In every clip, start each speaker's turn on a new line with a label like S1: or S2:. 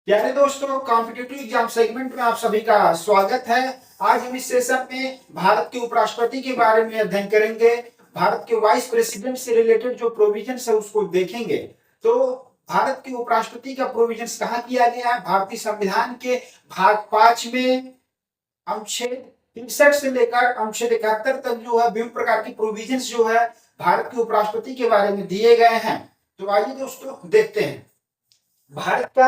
S1: प्यारे दोस्तों, competitive exam segment में आप सभी का स्वागत है। आज हम इस सेशन में भारत के उपराष्ट्रपति के बारे में अध्ययन करेंगे। भारत के वाइस प्रेसिडेंट से रिलेटेड जो प्रोविजंस है उसको देखेंगे। तो भारत के उपराष्ट्रपति का प्रोविजंस कहाँ किया गया है? भारतीय संविधान के भाग 5 में अनुच्छेद 63 से लेकर अनुच्छेद 71 तक जो है विभिन्न प्रकार की प्रोविजंस जो है भारत के उपराष्ट्रपति के बारे में दिए गए हैं। तो आइए दोस्तों देखते हैं भारत का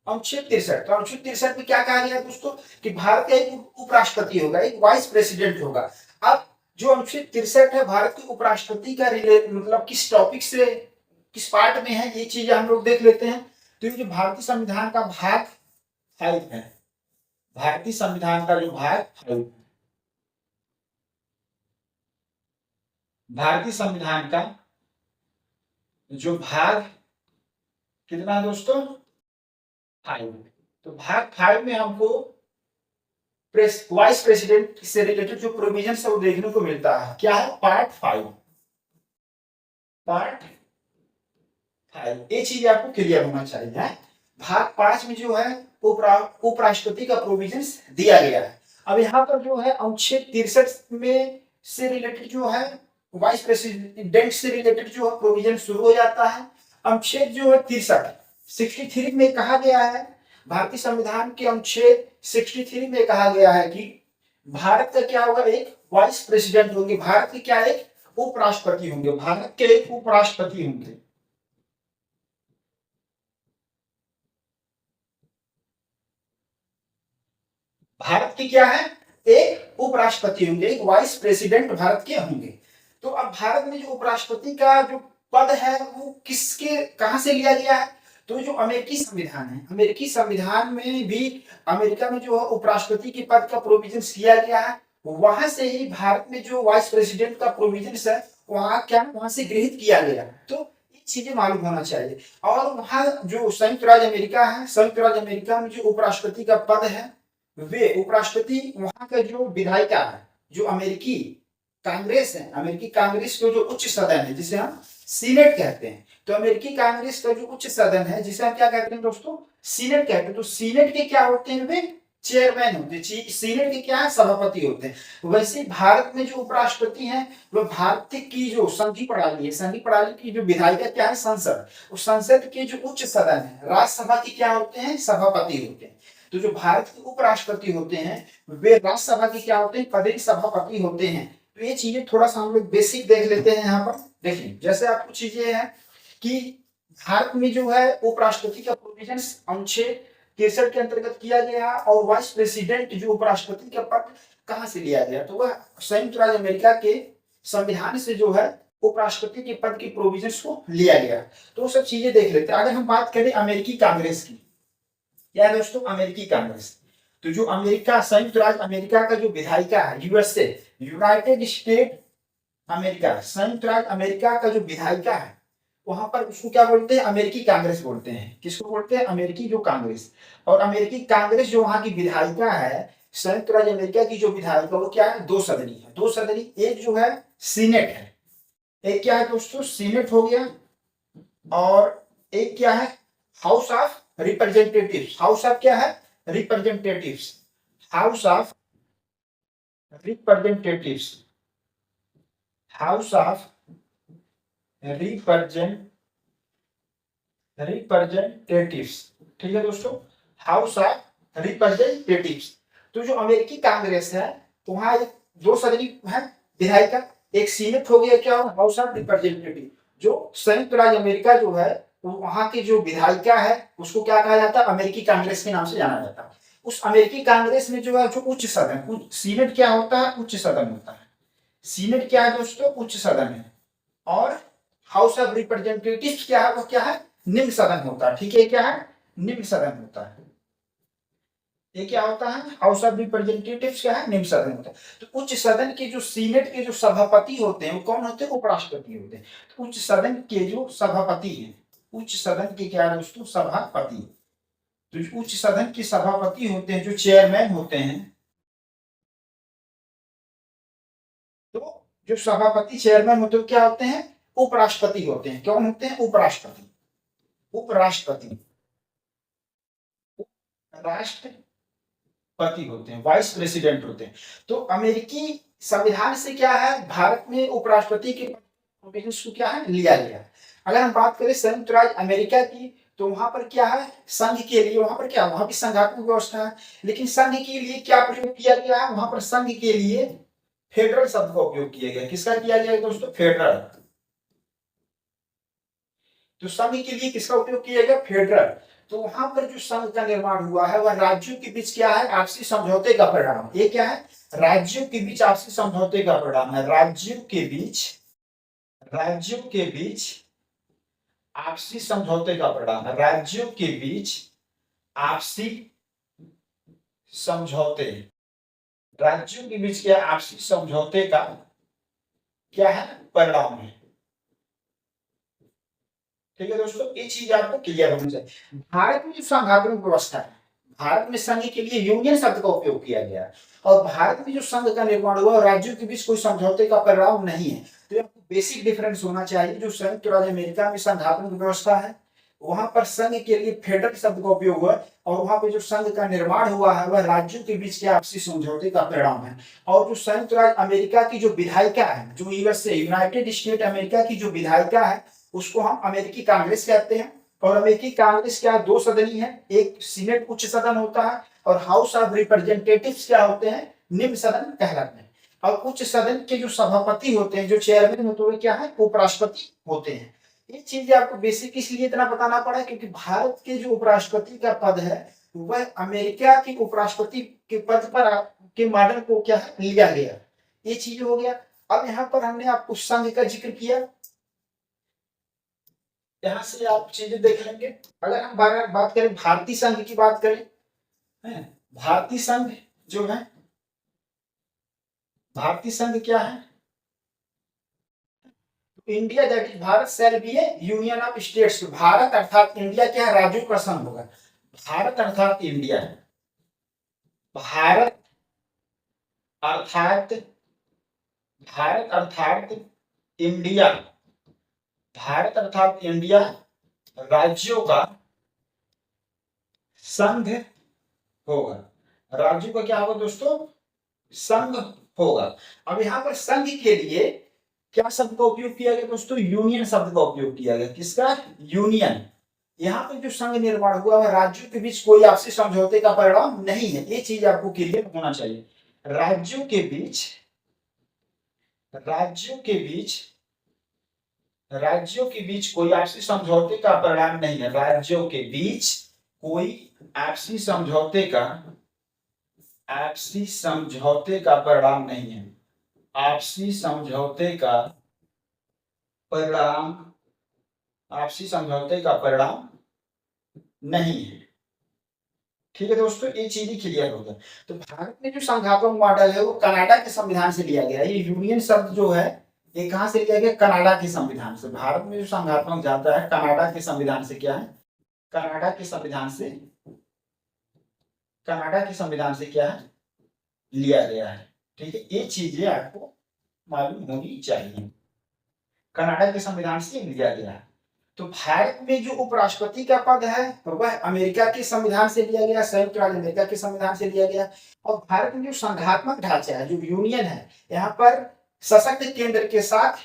S1: अनुच्छेद 63। तो अनुच्छेद 63 में क्या कहा गया है दोस्तों कि भारत का एक उपराष्ट्रपति होगा, एक वाइस प्रेसिडेंट होगा। अब जो अनुच्छेद 63 है भारत के उपराष्ट्रपति का मतलब किस टॉपिक से किस पार्ट में है, ये चीज हम लोग देख लेते हैं। तो ये जो भारतीय संविधान का भाग 5 है, भारतीय संविधान का जो भाग 5, भारतीय संविधान का जो भाग कितना है दोस्तों? 5। तो भाग 5 में हमको वाइस प्रेसिडेंट से रिलेटेड जो प्रोविजन है वो देखने को मिलता है। क्या है? पार्ट 5। पार्ट 5 ये चीज आपको क्लियर होना चाहिए है। भाग 5 में जो है उपराष्ट्रपति का प्रोविजन दिया गया है। अब यहाँ पर जो है अनुच्छेद 63 में से रिलेटेड जो है वाइस प्रेसिडेंट से रिलेटेड जो है प्रोविजन शुरू हो जाता है। अनुच्छेद जो है 63 में कहा गया है, भारतीय संविधान के अनुच्छेद 63 में कहा गया है कि भारत का क्या होगा? एक वाइस प्रेसिडेंट होंगे, भारत के क्या एक उपराष्ट्रपति होंगे, भारत के एक उपराष्ट्रपति होंगे। भारत की क्या है? एक उपराष्ट्रपति होंगे, एक वाइस प्रेसिडेंट भारत के होंगे। तो अब भारत में जो उपराष्ट्रपति का जो पद है वो किसके कहां से लिया गया है? तो जो अमेरिकी संविधान है, अमेरिकी संविधान में भी अमेरिका में जो उपराष्ट्रपति के पद का प्रोविजन किया गया है, वहां से ही भारत में जो वाइस प्रेसिडेंट का प्रोविजन है वहां से गृहित किया गया। तो ये चीजें मालूम होना चाहिए। और वहां जो संयुक्त राज्य अमेरिका है, संयुक्त राज्य अमेरिका में जो उपराष्ट्रपति का पद है, वे उपराष्ट्रपति वहां का जो विधायिका है, जो अमेरिकी कांग्रेस है, अमेरिकी कांग्रेस को जो उच्च सदन है जिसे हम सीनेट कहते हैं। तो अमेरिकी कांग्रेस का जो उच्च सदन है जिसे हम क्या कहते हैं दोस्तों? सीनेट कहते हैं। तो सीनेट के क्या होते हैं? वे चेयरमैन होते हैं। सीनेट के क्या है? सभापति होते हैं। वैसे भारत में जो उपराष्ट्रपति हैं वह भारत की जो संघीय प्रणाली है, संघीय प्रणाली की जो विधायिका क्या है? संसद। उस संसद के जो उच्च सदन है, राज्यसभा के क्या होते हैं? सभापति होते हैं। तो जो भारत के उपराष्ट्रपति होते हैं वे राज्यसभा के क्या होते हैं? पदेन सभापति होते हैं। तो ये चीजें थोड़ा सा हम लोग बेसिक देख लेते हैं। यहाँ पर देखिए, जैसे आपको चीजें हैं कि भारत में जो है उपराष्ट्रपति का प्रोविजन अनुच्छेद 63 के अंतर्गत किया गया और वाइस प्रेसिडेंट जो उपराष्ट्रपति का पद कहां से लिया गया? तो वह संयुक्त राज्य अमेरिका के संविधान से जो है उपराष्ट्रपति के पद की प्रोविजन को लिया गया। तो वो सब चीजें देख लेते हैं। अगर हम बात करें अमेरिकी कांग्रेस की, क्या है दोस्तों? अमेरिकी कांग्रेस। तो जो अमेरिका, संयुक्त राज्य अमेरिका का जो विधायिका है, यूएसए, यूनाइटेड स्टेट अमेरिका, संयुक्त राज्य अमेरिका का जो विधायिका है वहां पर उसको क्या बोलते हैं? अमेरिकी कांग्रेस बोलते हैं। किसको बोलते हैं? अमेरिकी जो कांग्रेस। और अमेरिकी कांग्रेस जो वहां की विधायिका है, संयुक्त राज्य अमेरिका की जो विधायिका, वो क्या है? दो सदनी है। दो सदनी, एक जो है सीनेट है, एक क्या है दोस्तों? सीनेट हो गया, और एक क्या है? House of representatives. House of क्या है? Representatives. House of representatives, house of representatives. ठीक है दोस्तों, हाउस ऑफ रिप्रेजेंटेटिव्स। तो जो अमेरिकी कांग्रेस है वहां एक दो सदनी है विधायिका, एक सीनेट हो गया, क्या? House of representative. जो संयुक्त राज्य अमेरिका जो है वहां की जो विधायिका है उसको क्या कहा जाता है? अमेरिकी कांग्रेस के नाम से जाना जाता है। उस अमेरिकी कांग्रेस में जो है जो उच्च सदन, सीनेट क्या होता है? उच्च सदन होता है। सीनेट क्या है दोस्तों? उच्च सदन है। और हाउस ऑफ रिप्रेजेंटेटिव्स क्या है? वो क्या है? निम्न सदन होता है। ठीक है, क्या है? निम्न सदन होता है। ये क्या होता है? हाउस ऑफ रिप्रेजेंटेटिव्स क्या है? निम्न सदन होता है। तो उच्च सदन के जो सीनेट के जो सभापति होते हैं वो कौन होते हैं? उपराष्ट्रपति होते हैं। तो उच्च सदन के जो सभापति हैं, उच्च सदन के क्या है दोस्तों? सभापति। तो उच्च सदन के सभापति होते हैं, जो चेयरमैन होते हैं। तो जो सभापति चेयरमैन होते हैं क्या होते हैं? उपराष्ट्रपति होते हैं। कौन होते हैं? उपराष्ट्रपति। उपराष्ट्रपति, राष्ट्रपति होते हैं, वाइस प्रेसिडेंट होते हैं। तो अमेरिकी संविधान से क्या है, भारत में उपराष्ट्रपति के को क्या है लिया गया। अगर हम बात करें संयुक्त राज्य अमेरिका की, तो वहां पर क्या है, संघ के लिए वहां पर क्या, वहां भी संघात्मक व्यवस्था है, लेकिन संघ के लिए क्या प्रयोग किया गया है, वहां पर संघ के लिए फेडरल शब्द का उपयोग किया गया। किसका किया गया दोस्तों, फेडरल। तो संघ के लिए किसका उपयोग किया गया, फेडरल। तो वहां पर जो संघ का निर्माण हुआ है वह राज्यों के बीच क्या है, आपसी समझौते का परिणाम। ये क्या है, राज्यों के बीच आपसी समझौते का परिणाम है। राज्यों के बीच आपसी समझौते का परिणाम है। राज्यों के बीच आपसी समझौते, राज्यों के बीच क्या आपसी समझौते का क्या है, परिणाम है। ठीक है दोस्तों, ये चीज आपको क्लियर होनी चाहिए। भारत में जो संघात्मक व्यवस्था है, भारत में संघ के लिए यूनियन शब्द का उपयोग किया गया है, और भारत में जो संघ का निर्माण हुआ राज्यों के बीच कोई समझौते का परिणाम नहीं है। तो आपको बेसिक डिफरेंस होना चाहिए। जो संयुक्त राज्य अमेरिका में संघात्मक व्यवस्था है, वहां पर संघ के लिए फेडरल शब्द का उपयोग हुआ, और वहां पे जो संघ का निर्माण हुआ है वह राज्यों के बीच के आपसी समझौते का परिणाम है। और जो संयुक्त राज्य अमेरिका की जो विधायिका है, जो यूएसए यूनाइटेड स्टेट अमेरिका की जो विधायिका है, उसको हम अमेरिकी कांग्रेस कहते हैं। और अमेरिकी कांग्रेस क्या दो सदनी है, एक सीनेट उच्च सदन होता है, और हाउस ऑफ रिप्रेजेंटेटिव्स क्या होते हैं, निम्न सदन कहलाते हैं। और उच्च सदन के जो सभापति होते हैं, जो चेयरमैन होते हैं, क्या है, उपराष्ट्रपति होते हैं। ये चीजें आपको बेसिक इसलिए इतना बताना पड़ा क्योंकि भारत के जो उपराष्ट्रपति का पद है वह अमेरिका के उपराष्ट्रपति के पद पर के मॉडल को क्या है लिया गया। ये चीज हो गया। अब यहाँ पर हमने आपको संघ का जिक्र किया, यहां से आप चीजें देख लेंगे। अगर हम बात करें भारतीय संघ की बात करें, भारतीय संघ जो है, भारतीय संघ क्या है, India that is Bharat shall be A union of states. Bharat अर्थात इंडिया क्या है, राज्यों का संघ होगा। भारत अर्थात इंडिया है, भारत अर्थात इंडिया, भारत अर्थात इंडिया राज्यों का संघ होगा। राज्यों का क्या होगा दोस्तों, संघ होगा। अब यहाँ पर संघ के लिए क्या शब्द का उपयोग किया गया दोस्तों, यूनियन शब्द का उपयोग किया गया। किसका, यूनियन। यहाँ पर जो संघ निर्माण हुआ है राज्यों के बीच कोई आपसी समझौते का परिणाम नहीं है। ये चीज आपको क्लियर होना चाहिए। राज्यों के बीच कोई आपसी समझौते का परिणाम नहीं है। राज्यों के बीच कोई आपसी समझौते का परिणाम नहीं है। आपसी समझौते का परिणाम नहीं है। ठीक है दोस्तों, ये चीज ही क्लियर हो गया। तो भारत में जो संघात्मक मॉडल है वो कनाडा के संविधान से लिया गया। ये यूनियन शब्द जो है ये कहां से लिया गया, कनाडा के संविधान से। भारत में जो संघात्मक जाता है कनाडा के संविधान से क्या है, कनाडा के संविधान से क्या है लिया गया है। ठीक है, ये चीजें आपको मालूम होनी चाहिए, कनाडा के संविधान से लिया गया है। तो भारत में जो उपराष्ट्रपति का पद है वह अमेरिका के संविधान से लिया गया, संयुक्त राज्य अमेरिका के संविधान से लिया गया। और भारत में जो संघात्मक ढांचा है, जो यूनियन है, यहाँ पर सशक्त केंद्र के साथ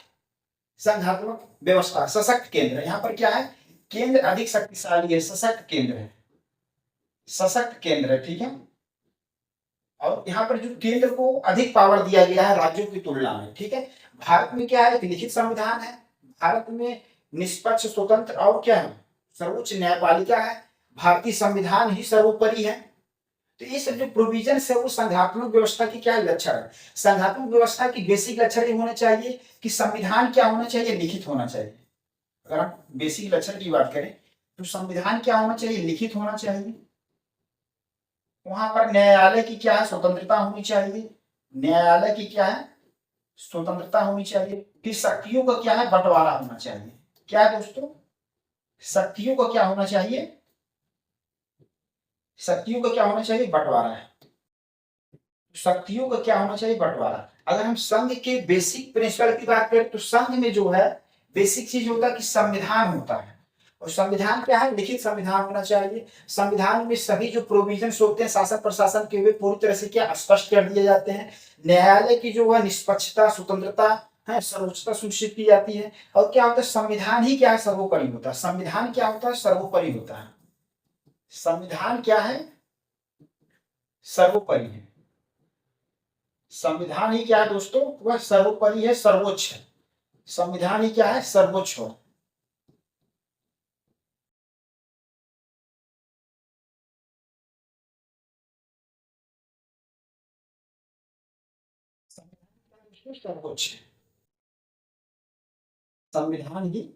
S1: संघात्मक व्यवस्था। सशक्त केंद्र, यहाँ पर क्या है, केंद्र अधिक शक्तिशाली है, सशक्त केंद्र है। ठीक है, और यहाँ पर जो केंद्र को अधिक पावर दिया गया है राज्यों की तुलना में। ठीक है, भारत में क्या है, एक लिखित संविधान है। भारत में निष्पक्ष, स्वतंत्र और क्या है, सर्वोच्च न्यायपालिका है। भारतीय संविधान ही सर्वोपरि है। तो ये सब जो प्रोविजन है वो संघात्मक व्यवस्था की क्या लक्षण है। संघात्मक व्यवस्था की बेसिक लक्षण ये होना चाहिए कि संविधान क्या होना चाहिए, लिखित होना चाहिए। अगर आप बेसिक लक्षण की बात करें तो संविधान क्या होना चाहिए, लिखित होना चाहिए। वहां पर न्यायालय की क्या है, स्वतंत्रता होनी चाहिए। न्यायालय की क्या है, स्वतंत्रता होनी चाहिए। कि शक्तियों का क्या है, बंटवारा होना चाहिए। क्या दोस्तों, शक्तियों का क्या होना चाहिए, शक्तियों का क्या होना चाहिए, बंटवारा है। शक्तियों का क्या होना चाहिए, बंटवारा। अगर हम संघ के बेसिक प्रिंसिपल की बात करें तो संघ में जो है बेसिक चीज होता है कि संविधान होता है। और संविधान क्या है? लिखित संविधान होना चाहिए। संविधान में सभी जो प्रोविजंस होते हैं शासन प्रशासन के, वे पूरी तरह से क्या स्पष्ट कर दिए जाते हैं। न्यायालय की जो है निष्पक्षता, स्वतंत्रता है, सर्वोच्चता सुनिश्चित की जाती है। और क्या होता है? संविधान ही क्या है? सर्वोपरि होता है। संविधान क्या होता है? सर्वोपरि होता है। संविधान क्या है? सर्वोपरि है। संविधान ही क्या है दोस्तों? वह सर्वोपरि है, सर्वोच्च है। संविधान ही क्या है? सर्वोच्च हो। सर्वोच्च है। संविधान ही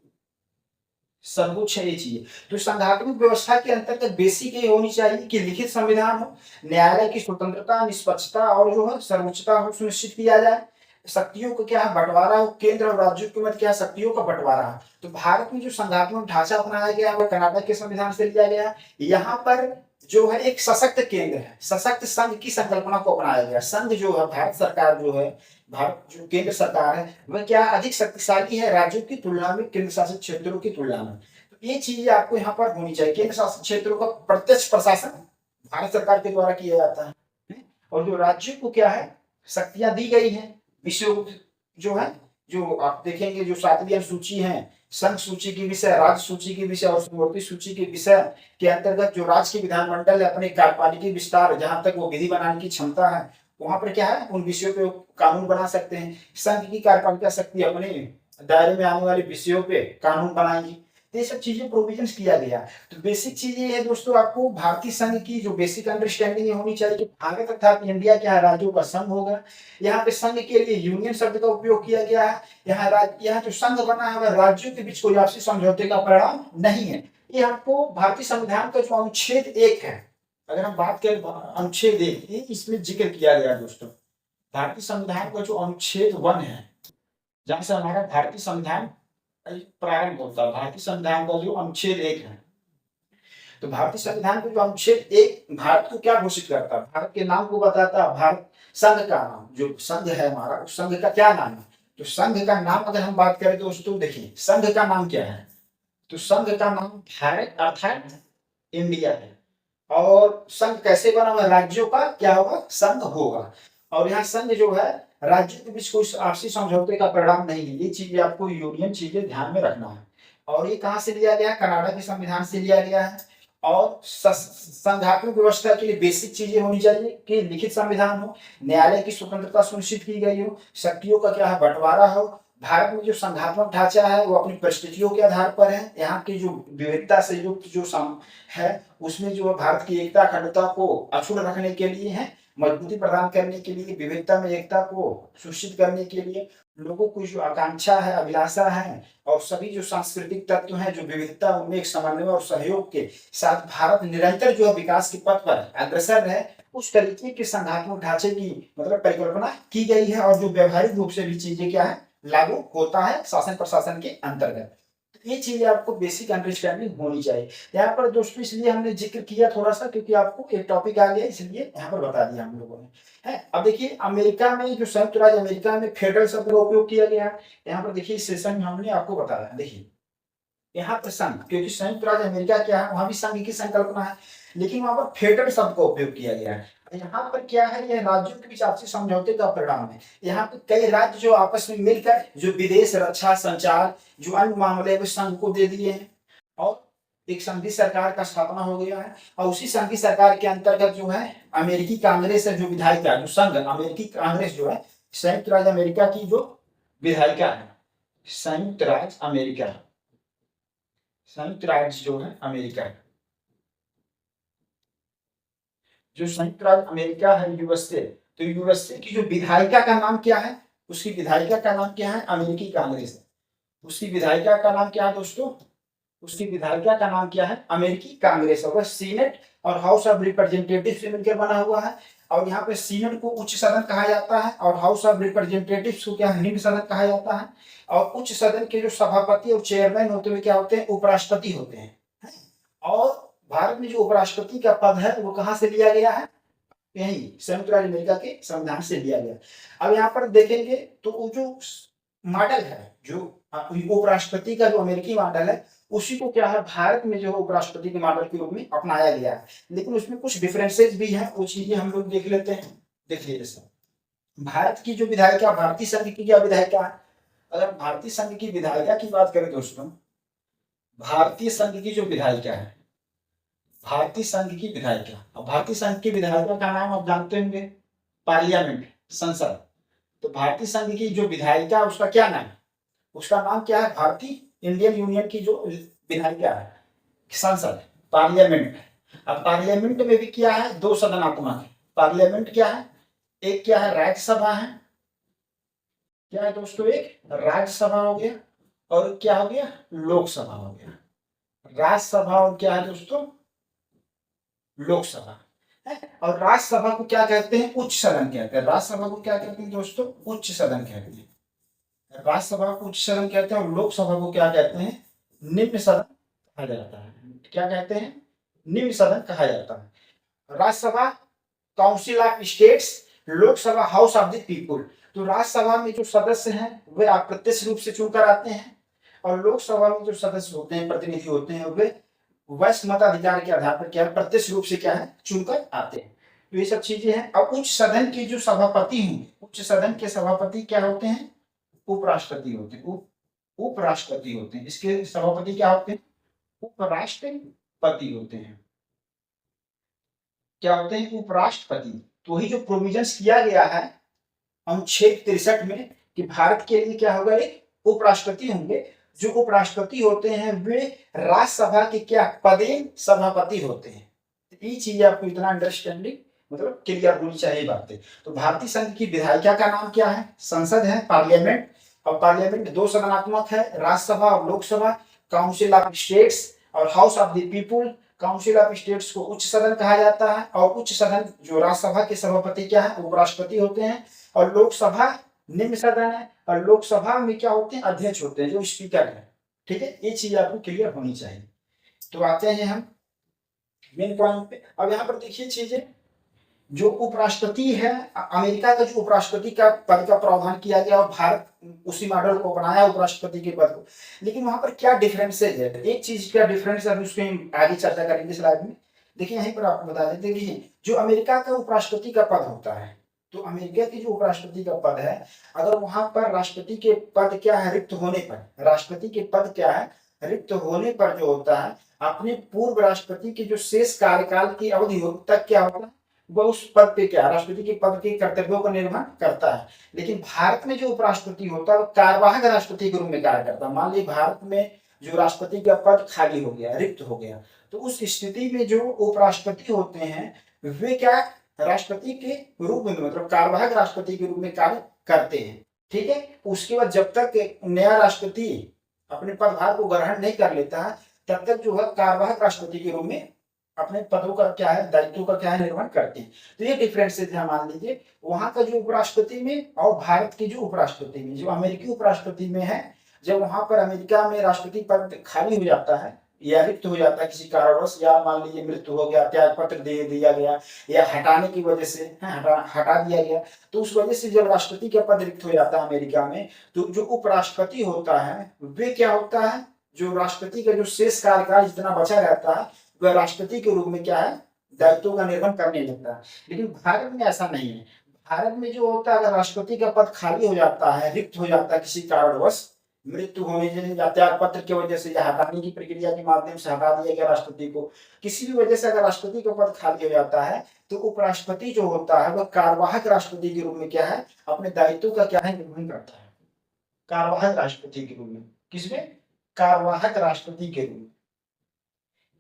S1: सर्वोच्च है, ये चीज। तो संघात्मक व्यवस्था के अंतर्गत बेसिक ये होनी चाहिए कि लिखित संविधान हो, न्यायालय की स्वतंत्रता, निष्पक्षता और जो है सर्वोच्चता हो सुनिश्चित किया जाए। शक्तियों को क्या है? बंटवारा हो, केंद्र और राज्यों के मध्य क्या है? शक्तियों का बंटवारा है। तो भारत में जो संघात्मक ढांचा अपनाया गया है वह कनाडा के संविधान से लिया गया है। यहाँ पर जो है एक सशक्त केंद्र है, सशक्त संघ की संकल्पना को अपनाया गया। संघ जो है, भारत सरकार जो है, भारत जो केंद्र सरकार है वह क्या अधिक शक्तिशाली है राज्यों की तुलना में, केंद्र शासित क्षेत्रों की तुलना में। तो ये चीजें आपको यहाँ पर होनी चाहिए। केंद्र शासित क्षेत्रों का प्रत्यक्ष प्रशासन भारत सरकार के द्वारा किया जाता है। और जो राज्यों को क्या है? शक्तियां दी गई है। विषय जो है, जो आप देखेंगे जो 7वीं अनुसूची है, संघ सूची की विषय, राज्य सूची की विषय और समवर्ती सूची के विषय के अंतर्गत जो राज्य के विधानमंडल है अपने कार्यपालिकी विस्तार, जहां तक वो विधि बनाने की क्षमता है, वहां पर क्या है? उन विषयों पे कानून बना सकते हैं। संघ की कार्यपालिका शक्ति अपने दायरे में आने वाले विषयों पे कानून बनाएगी। तो ये सब चीजें प्रोविजंस किया गया। तो बेसिक चीज ये है दोस्तों, आपको भारतीय संघ की जो बेसिक अंडरस्टैंडिंग होनी चाहिए कि भारत अर्थात इंडिया क्या है? राज्यों का संघ होगा। यहाँ पे संघ के लिए यूनियन शब्द का उपयोग किया गया है। यहाँ जो संघ बना है वह राज्यों के बीच कोई आपसी समझौते का परिणाम नहीं है। ये आपको भारतीय संविधान का जो अनुच्छेद 1 है, अगर हम बात करें अनुच्छेद 1, इसमें जिक्र किया गया दोस्तों। भारतीय संविधान का जो अनुच्छेद 1 है, जहां से हमारा भारतीय संविधान प्रारंभ होता है, भारतीय संविधान का जो अनुच्छेद 1 है, तो भारतीय संविधान का जो अनुच्छेद 1 भारत को क्या घोषित करता है? भारत के नाम को बताता है। भारत संघ का नाम, जो संघ है हमारा, उस संघ का क्या नाम है? तो संघ का नाम अगर हम बात करें दोस्तों, देखिए संघ का नाम क्या है? तो संघ का नाम भारत अर्थात इंडिया है। और संघ कैसे बना हुआ? राज्यों का क्या होगा? संघ होगा। और यहाँ संघ जो है राज्यों के बीच कोई आपसी समझौते का परिणाम नहीं है। ये चीजें आपको यूनियन चीजें ध्यान में रखना है। और ये कहाँ से लिया गया? कनाडा के संविधान से लिया गया है। और संघात्मक व्यवस्था के लिए बेसिक चीजें होनी चाहिए कि लिखित संविधान हो, न्यायालय की स्वतंत्रता सुनिश्चित की गई हो, शक्तियों का क्या है? बंटवारा हो। भारत में जो संघात्मक ढांचा है वो अपनी परिस्थितियों के आधार पर है। यहाँ की जो विविधता से युक्त जो है, उसमें जो भारत की एकता अखंडता को अक्षुण्ण रखने के लिए है, मजबूती प्रदान करने के लिए, विविधता में एकता को सुनिश्चित करने के लिए, लोगों की जो आकांक्षा है, अभिलाषा है, और सभी जो सांस्कृतिक तत्व हैं, जो विविधता, उनमें एक समन्वय और सहयोग के साथ भारत निरंतर जो है विकास के पथ पर अग्रसर है, उस तरीके के संघात्मक ढांचे की मतलब परिकल्पना की गई है। और जो व्यवहारिक रूप से भी चीजें क्या है? लागू होता है शासन प्रशासन के अंतर्गत। तो ये चीजें आपको बेसिक अंडरस्टैंडिंग होनी चाहिए। यहाँ पर दोस्तों इसलिए हमने जिक्र किया थोड़ा सा, क्योंकि आपको एक टॉपिक आ गया इसलिए यहाँ पर बता दिया हम लोगों ने, है। अब देखिए अमेरिका में, जो संयुक्त राज्य अमेरिका में फेडरल शब्द का उपयोग किया गया है। यहाँ पर देखिए इस सेशन में हमने आपको बताया, देखिए यहाँ पर संघ, क्योंकि संयुक्त राज्य अमेरिका क्या है, वहां भी संघ की संकल्पना है, लेकिन वहां पर फेडरल शब्द का उपयोग किया गया है। यहाँ पर क्या है? यह राज्यों के बीच आपसी समझौते का परिणाम है। यहाँ पे कई राज्य जो आपस में मिलकर जो विदेश, रक्षा, संचार, जो अन्य मामले वे संघ को दे दिए हैं, और एक संघीय सरकार का स्थापना हो गया है। और उसी संघीय सरकार के अंतर्गत जो है अमेरिकी कांग्रेस है, जो विधायिका, जो संघ अमेरिकी कांग्रेस जो है, संयुक्त राज्य अमेरिका की जो विधायिका है, संयुक्त राज्य अमेरिका, संयुक्त राज्य जो है अमेरिका, जो संयुक्त राज्य अमेरिका है, यूएसए, तो यूएसए की जो विधायिका का नाम क्या है? उसकी विधायिका का नाम क्या है? अमेरिकी कांग्रेस है। उसकी विधायिका का नाम क्या है दोस्तों? उसकी विधायिका का नाम क्या है? अमेरिकी कांग्रेस। और वह सीनेट और हाउस ऑफ रिप्रेजेंटेटिव से मिलकर बना हुआ है। और यहाँ पे सीनेट को उच्च सदन कहा जाता है, और हाउस ऑफ रिप्रेजेंटेटिव को क्या निम्न सदन कहा जाता है। और उच्च सदन के जो सभापति और चेयरमैन होते हुए क्या होते हैं? उपराष्ट्रपति होते हैं। और भारत में जो उपराष्ट्रपति का पद है वो कहाँ से लिया गया है? यही संयुक्त राज्य अमेरिका के संविधान से लिया गया। अब यहाँ पर देखेंगे तो वो जो मॉडल है, जो उपराष्ट्रपति का जो अमेरिकी मॉडल है, उसी को क्या है भारत में जो है उपराष्ट्रपति के मॉडल के रूप में अपनाया गया है। लेकिन उसमें कुछ डिफरेंसेस भी हैं, वो चीजें हम लोग देख लेते हैं। देखिए जैसे भारत की जो विधायिका, भारतीय संघ की क्या विधायिका है, अगर भारतीय संघ की विधायिका की बात करें दोस्तों, भारतीय संघ की जो विधायिका है, भारतीय संघ की विधायिका, अब भारतीय संघ की विधायिका का नाम आप जानते होंगे पार्लियामेंट, संसद। तो भारतीय संघ की जो विधायिका है उसका क्या नाम है, उसका नाम क्या है, भारतीय इंडियन यूनियन की जो विधायिका है, संसद, पार्लियामेंट। अब पार्लियामेंट में भी क्या है, दो सदनात्मक है। पार्लियामेंट क्या है, एक क्या है राज्यसभा है, क्या है दोस्तों, एक राज्यसभा हो गया और क्या हो गया लोकसभा हो गया। राज्यसभा और क्या है दोस्तों, लोकसभा है। और राज्यसभा को क्या कहते हैं, उच्च सदन कहते हैं। राज्यसभा को क्या कहते हैं दोस्तों, उच्च सदन कहते हैं। राज्यसभा को उच्च सदन कहते हैं और लोकसभा को क्या कहते हैं, निम्न सदन कहा जाता है। क्या कहते हैं, निम्न सदन कहा जाता है। Rajya Sabha council of states, Lok Sabha house of the people. तो राज्यसभा में जो सदस्य हैं वे अप्रत्यक्ष रूप से चुनकर आते हैं और लोकसभा में जो सदस्य होते हैं, प्रतिनिधि होते हैं, वे वैश्य मताधिकार के आधार पर क्या है, प्रत्यक्ष रूप से क्या है, चुनकर आते हैं। तो ये सब चीजें हैं। अब उच्च सदन के जो सभापति होंगे, उच्च सदन के सभापति क्या होते हैं, उपराष्ट्रपति होते हैं। उपराष्ट्रपति होते हैं। इसके सभापति क्या होते हैं, उपराष्ट्रपति होते हैं। क्या होते हैं, उपराष्ट्रपति। तो वही जो प्रोविजंस किया गया है अनुच्छेद 63 में कि भारत के लिए क्या होगा, एक उपराष्ट्रपति होंगे। जो उपराष्ट्रपति होते हैं वे राज्यसभा के क्या पदेन सभापति होते हैं। ये चीज आपको इतना अंडरस्टैंडिंग मतलब क्लियर होनी चाहिए बातें। तो भारतीय संघ की विधायिका का नाम क्या है, संसद है, पार्लियामेंट। और पार्लियामेंट दो सदनात्मक है, राज्यसभा और लोकसभा। काउंसिल ऑफ स्टेट्स और house of the people. Council of states को उच्च सदन कहा जाता है और उच्च सदन जो राज्यसभा के सभापति क्या है, उपराष्ट्रपति होते हैं। और लोकसभा निम्न सदन है और लोकसभा में क्या होते हैं, अध्यक्ष होते हैं जो स्पीकर है। ठीक है, ये चीज आपको क्लियर होनी चाहिए। तो आते हैं हम मेन पॉइंट पे। अब यहाँ पर देखिए चीजें, जो उपराष्ट्रपति है, अमेरिका का जो उपराष्ट्रपति का पद का प्रावधान किया गया और भारत उसी मॉडल को बनाया उपराष्ट्रपति के पद को। लेकिन वहां पर क्या डिफरेंसेज है, एक चीज का डिफरेंस है, उसको हम आगे चर्चा करेंगे स्लाइड में। देखिए यहीं पर आपको बता देते हैं, जो अमेरिका का उपराष्ट्रपति का पद होता है, तो अमेरिका की जो उपराष्ट्रपति का पद है, अगर वहां पर राष्ट्रपति के पद क्या है रिक्त होने पर, राष्ट्रपति के पद क्या है रिक्त होने पर जो होता है, अपने पूर्व राष्ट्रपति के जो शेष कार्यकाल की अवधि तक क्या होता है, वह उस पद पे क्या राष्ट्रपति के पद के कर्तव्यों का निर्वहन करता है। लेकिन भारत में जो उपराष्ट्रपति होता है वो कार्यवाहक राष्ट्रपति के रूप में कार्य करता है। मान लीजिए भारत में जो राष्ट्रपति का पद खाली हो गया, रिक्त हो गया, तो उस स्थिति में जो उपराष्ट्रपति होते हैं वे क्या राष्ट्रपति के रूप में मतलब कार्यवाहक राष्ट्रपति के रूप में कार्य करते हैं। ठीक है, उसके बाद जब तक नया राष्ट्रपति अपने पदभार को ग्रहण नहीं कर लेता है तब तक जो है कार्यवाहक राष्ट्रपति के रूप में अपने पदों का क्या है, दायित्वों का क्या है, निर्वहन करते हैं। तो ये डिफरेंसेस है। मान लीजिए वहां का जो उपराष्ट्रपति में और भारत के जो उपराष्ट्रपति में, जो अमेरिकी उपराष्ट्रपति में है, जब वहां पर अमेरिका में राष्ट्रपति पद खाली हो जाता है या रिक्त हो जाता है किसी कारणवश, या मान लीजिए मृत्यु हो गया, त्याग पत्र दे दिया गया या हटाने की वजह से हटा दिया गया, तो उस वजह से जब राष्ट्रपति का पद रिक्त हो जाता है अमेरिका में, तो जो उपराष्ट्रपति होता है वे क्या होता है, जो राष्ट्रपति का जो शेष कार्यकाल जितना बचा रहता है वह राष्ट्रपति के रूप में क्या है, दायित्वों का निर्वहन करने लगता है। लेकिन भारत में ऐसा नहीं है। भारत में जो होता है अगर राष्ट्रपति का पद खाली हो जाता है, रिक्त हो जाता है किसी कारणवश, मृत्यु होने से या त्याग पत्र की वजह से या हटाने की प्रक्रिया के माध्यम से हटा दिया गया राष्ट्रपति को, किसी भी वजह से अगर राष्ट्रपति का पद खाली हो जाता है तो उपराष्ट्रपति जो होता है वह कार्यवाहक राष्ट्रपति के रूप में क्या है, अपने दायित्व का क्या है, निर्वहन करता है। कार्यवाहक राष्ट्रपति के रूप में, किसमें, कार्यवाहक राष्ट्रपति के रूप में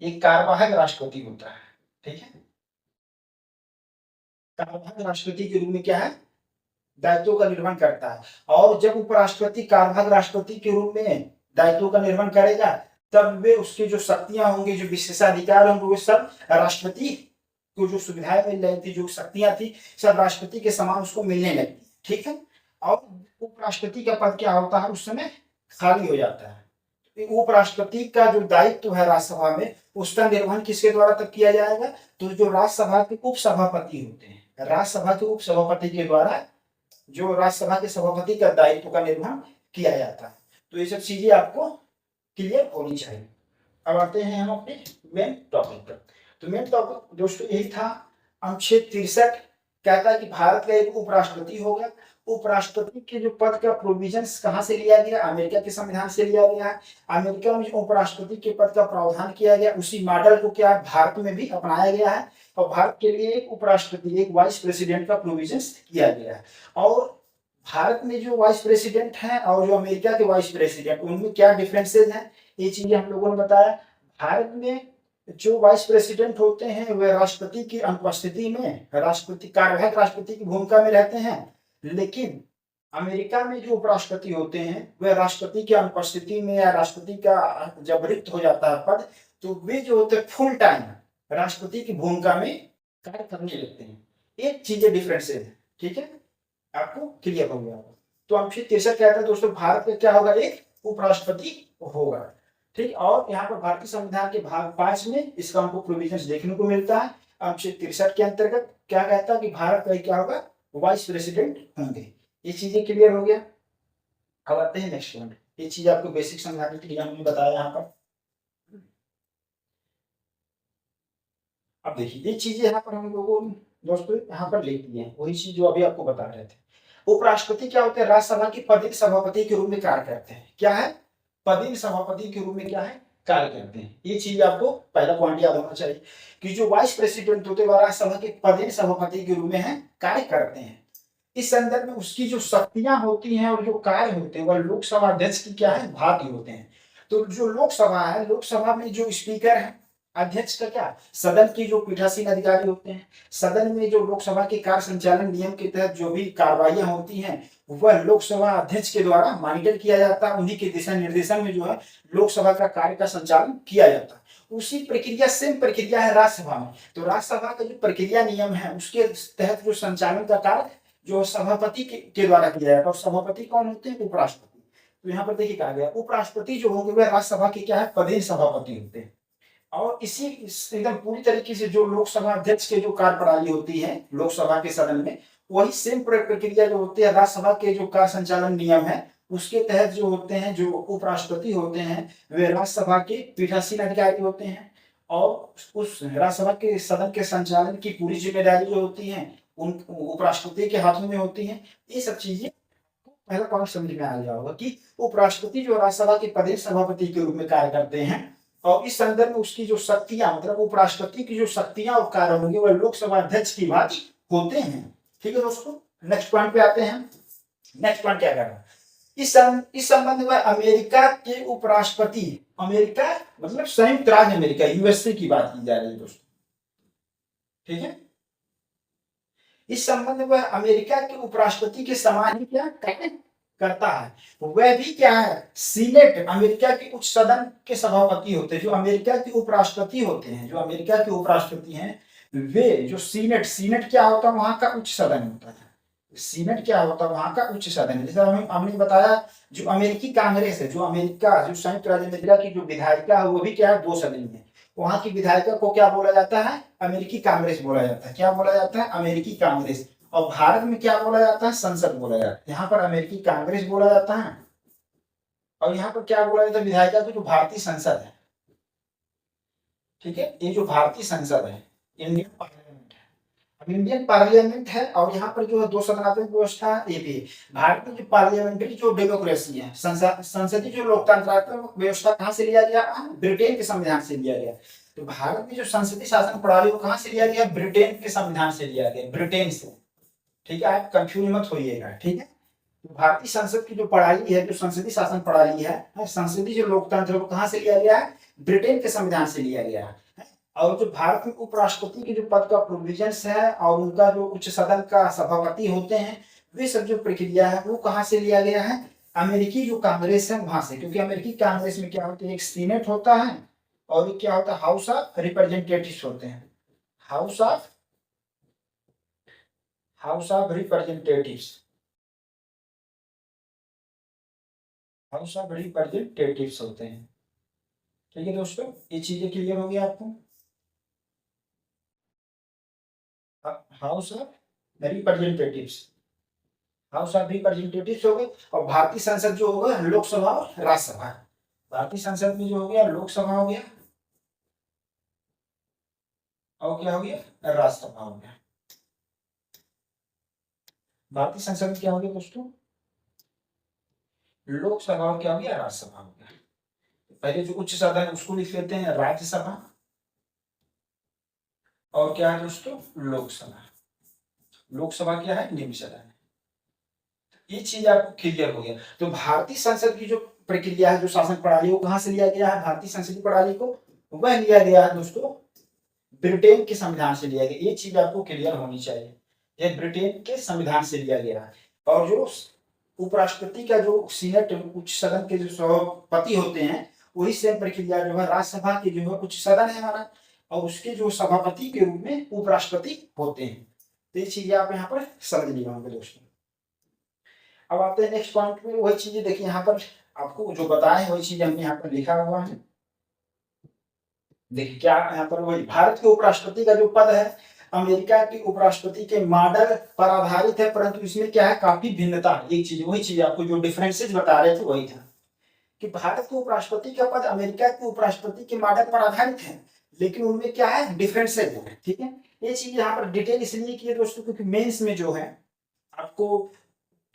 S1: एक कार्यवाहक राष्ट्रपति होता है। ठीक है, कार्यवाहक राष्ट्रपति के रूप में क्या है, दायित्वों का निर्वहन करता है। और जब उपराष्ट्रपति कार्यवाहक राष्ट्रपति के रूप में दायित्वों का निर्वहन करेगा तब वे उसकी जो शक्तियां होंगी, जो विशेषाधिकार होंगे, वो सब राष्ट्रपति को जो सुविधाएं मिल रही थी, जो शक्तियां थी, सब राष्ट्रपति के समान उसको मिलने लगती। ठीक है, और उपराष्ट्रपति का पद क्या होता है उस समय खाली हो जाता है। उपराष्ट्रपति का जो दायित्व है राज्यसभा में उसका निर्वहन किसके द्वारा तब किया जाएगा, तो जो राज्यसभा के उपसभापति होते हैं, राज्यसभा के उपसभापति के द्वारा जो राज्यसभा के सभापति का दायित्व का निर्वहन किया जाता है। तो ये सब चीजें आपको क्लियर होनी चाहिए। अब आते हैं हम अपने मेन टॉपिक पर। तो मेन टॉपिक दोस्तों यही था, अनुच्छेद 63 कहता है कि भारत का एक उपराष्ट्रपति होगा। उपराष्ट्रपति के जो पद का प्रोविजंस कहाँ से लिया गया? अमेरिका के संविधान से लिया गया है। अमेरिका में जो उपराष्ट्रपति के पद का प्रावधान किया गया, उसी मॉडल को क्या भारत में भी अपनाया गया है, और भारत के लिए एक उपराष्ट्रपति, एक वाइस प्रेसिडेंट का प्रोविजंस किया गया है। और भारत में जो वाइस प्रेसिडेंट हैं और जो अमेरिका के वाइस प्रेसिडेंट, उनमें क्या डिफरेंसेस हैं, ये चीजें हम लोगों ने बताया। भारत में जो वाइस प्रेसिडेंट होते हैं वे राष्ट्रपति की अनुपस्थिति में राष्ट्रपति, कार्यवाहक राष्ट्रपति की भूमिका में रहते हैं, लेकिन अमेरिका में जो उपराष्ट्रपति होते हैं वे राष्ट्रपति की अनुपस्थिति में या राष्ट्रपति का जब रिक्त हो जाता है पद, तो वे जो होते हैं फुल टाइम राष्ट्रपति की भूमिका में कार्य करने लगते हैं। एक चीजें डिफरेंसेस है, ठीक है, आपको क्लियर हो गया। तो अनुच्छेद 63 कहता है दोस्तों भारत में क्या होगा? एक उपराष्ट्रपति होगा, ठीक। और यहाँ पर भारतीय संविधान के भाग 5 में इसका हमको प्रोविजंस देखने को मिलता है। अनुच्छेद 63 के अंतर्गत क्या कहता है कि भारत का क्या होगा? वाइस प्रेसिडेंट होंगे। ये चीजें क्लियर हो गया। अब आते हैं नेक्स्ट पॉइंट। ये चीज आपको बेसिक समझाने के लिए हमने बताया यहाँ पर। अब देखिए ये चीजें यहाँ पर हम लोगों ने दोस्तों यहाँ पर लिख दी है, वही चीज जो अभी आपको बता रहे थे। उपराष्ट्रपति क्या होते हैं? राज्यसभा के पदेन सभापति के रूप में कार्य करते हैं। क्या है? पदेन सभापति के रूप में क्या है? कार्य करते हैं। ये चीज आपको पहला पॉइंट याद होना चाहिए कि जो वाइस प्रेसिडेंट होते हैं राज्यसभा के पदेन सभापति के रूप में है कार्य करते हैं। इस संदर्भ में उसकी जो शक्तियां होती हैं और जो कार्य होते हैं वह लोकसभा अध्यक्ष की क्या है? भागी होते हैं। तो जो लोकसभा है, लोकसभा में जो स्पीकर है, अध्यक्ष का क्या? सदन की जो पीठासीन अधिकारी होते हैं, सदन में जो लोकसभा के कार्य संचालन नियम के तहत जो भी कार्रवाइयां होती हैं वह लोकसभा अध्यक्ष के द्वारा मॉनिटर किया जाता है। उन्हीं के दिशा निर्देशन में जो है लोकसभा का कार्य का संचालन किया जाता है। उसी प्रक्रिया, सेम प्रक्रिया है राज्यसभा में। तो राज्यसभा का जो प्रक्रिया नियम है उसके तहत जो संचालन का कार्य जो सभापति के द्वारा किया जाता है। और सभापति कौन होते हैं? उपराष्ट्रपति। तो यहाँ पर देखिए कहा गया उपराष्ट्रपति जो होंगे वह राज्यसभा के क्या है? पदेन सभापति होते हैं। और इसी एकदम पूरी तरीके से जो लोकसभा अध्यक्ष के जो कार्य प्रणाली होती है लोकसभा के सदन में, वही सेम प्रक्रिया जो होती है राज्यसभा के जो कार्य संचालन नियम है उसके तहत जो होते हैं, जो उपराष्ट्रपति होते हैं वे राज्यसभा के पीठासीन अधिकारी होते हैं। और उस राज्यसभा के सदन के संचालन की पूरी जिम्मेदारी जो होती है उन उपराष्ट्रपति के हाथों में होती है। ये सब चीजें पहला पॉइंट समझ में आ गया होगा कि उपराष्ट्रपति जो राज्यसभा के पदेन सभापति के रूप में कार्य करते हैं, और इस संदर्भ में उसकी जो शक्तियां, मतलब उपराष्ट्रपति की जो शक्तियां और कार्य होंगे वह लोकसभा अध्यक्ष की भांति होते हैं। ठीक है दोस्तों, नेक्स्ट पॉइंट पे आते हैं। नेक्स्ट पॉइंट क्या कर रहा है? इस संबंध में अमेरिका के उपराष्ट्रपति, अमेरिका मतलब संयुक्त राज्य अमेरिका, यूएसए की बात की जा रही है दोस्तों, ठीक है। इस संबंध में अमेरिका के उपराष्ट्रपति के समान ही क्या करता है, वह भी क्या है? सीनेट, अमेरिका के उच्च सदन के सभापति होते हैं। जो अमेरिका के उपराष्ट्रपति होते हैं, जो अमेरिका के उपराष्ट्रपति हैं, वे जो सीनेट, सीनेट क्या होता है? वहां का उच्च सदन होता है। सीनेट क्या होता है? वहां का उच्च सदन है। जैसे हमने बताया जो अमेरिकी कांग्रेस है, जो अमेरिका, जो संयुक्त राज्य अमेरिका की जो विधायिका है वो भी क्या है? 2 सदन है। वहां की विधायिका को क्या बोला जाता है? अमेरिकी कांग्रेस बोला जाता है। क्या बोला जाता है? अमेरिकी कांग्रेस। और भारत में क्या बोला जाता है? संसद बोला जाता है। यहाँ पर अमेरिकी कांग्रेस बोला जाता है और यहाँ पर क्या बोला जाता है? विधायिका को जो भारतीय संसद है, ठीक है, ये जो भारतीय संसद है, इंडियन पार्लियामेंट है। अब इंडियन पार्लियामेंट है और यहाँ पर जो है 2 सदनात्मक व्यवस्था ये भी है। भारत में जो पार्लियामेंट्री जो डेमोक्रेसी है, संसदीय जो लोकतांत्रिक व्यवस्था कहाँ से लिया गया? ब्रिटेन के संविधान से लिया गया। तो भारत में जो संसदीय शासन प्रणाली वो कहाँ से लिया गया? ब्रिटेन के संविधान से लिया गया, ब्रिटेन से। ठीक है, आप कंफ्यूज मत होइएगा, ठीक है। तो भारतीय संसद की जो प्रणाली है, जो संसदीय शासन प्रणाली है, संसदीय जो लोकतंत्र वो कहाँ से लिया गया है? ब्रिटेन के संविधान से लिया गया है। और जो भारत में उपराष्ट्रपति के जो पद का प्रोविजंस है और उनका जो उच्च सदन का सभापति होते हैं, वे सब जो प्रक्रिया है वो कहाँ से लिया गया है? अमेरिकी जो कांग्रेस है वहां से। क्योंकि अमेरिकी कांग्रेस में क्या होता है? एक सीनेट होता है और एक क्या होता है? हाउस ऑफ रिप्रेजेंटेटिव्स होते हैं। House of representatives, house of representatives होते हैं। ठीक है दोस्तों, ये चीजें क्लियर हो गई आपको? House of representatives, house of representatives हो गए। और भारतीय संसद जो होगा लोकसभा और राज्यसभा, भारतीय संसद में जो हो गया लोकसभा हो गया, और क्या हो गया राज्यसभा हो गया। भारतीय संसद में क्या हो गया दोस्तों, लोकसभा और क्या हो गया राज्यसभा हो गया। पहले जो उच्च सदन है उसको लिख लेते हैं राज्यसभा, और क्या है दोस्तों लोकसभा। लोकसभा क्या है निम्न सदन है। ये चीज आपको क्लियर हो गया। तो भारतीय संसद की जो प्रक्रिया है, जो शासन प्रणाली, वो कहां से लिया गया है भारतीय संसदीय प्रणाली को, वह लिया गया है दोस्तों ब्रिटेन के संविधान से लिया गया। ये चीज आपको क्लियर होनी चाहिए, ये ब्रिटेन के संविधान से लिया गया है। और जो उपराष्ट्रपति का जो सीनेट उच्च सदन के जो सभापति होते हैं, वही सेम प्रक्रिया जो है राज्यसभा के जो है उच्च सदन है हमारा, और उसके जो सभापति के रूप में उपराष्ट्रपति होते हैं। तो ये चीजें आप यहाँ पर समझ लिए होंगे दोस्तों। अब आते हैं नेक्स्ट पॉइंट में। वही चीजें देखिए यहाँ पर आपको जो बताए वही चीजें हमने यहाँ पर लिखा हुआ है। देखिए क्या यहाँ पर वही भारत के उपराष्ट्रपति का जो पद है अमेरिका के उपराष्ट्रपति के मॉडल पर आधारित है, परंतु इसमें क्या है काफी भिन्नता है। एक चीज वही चीज आपको जो डिफरेंसेस बता रहे थे वही था कि भारत के उपराष्ट्रपति का पद अमेरिका के उपराष्ट्रपति के मॉडल पर आधारित है, लेकिन उनमें क्या है डिफरेंसेस है। ठीक है, ये चीज यहाँ पर डिटेल इसलिए की है दोस्तों क्योंकि मेंस में जो है आपको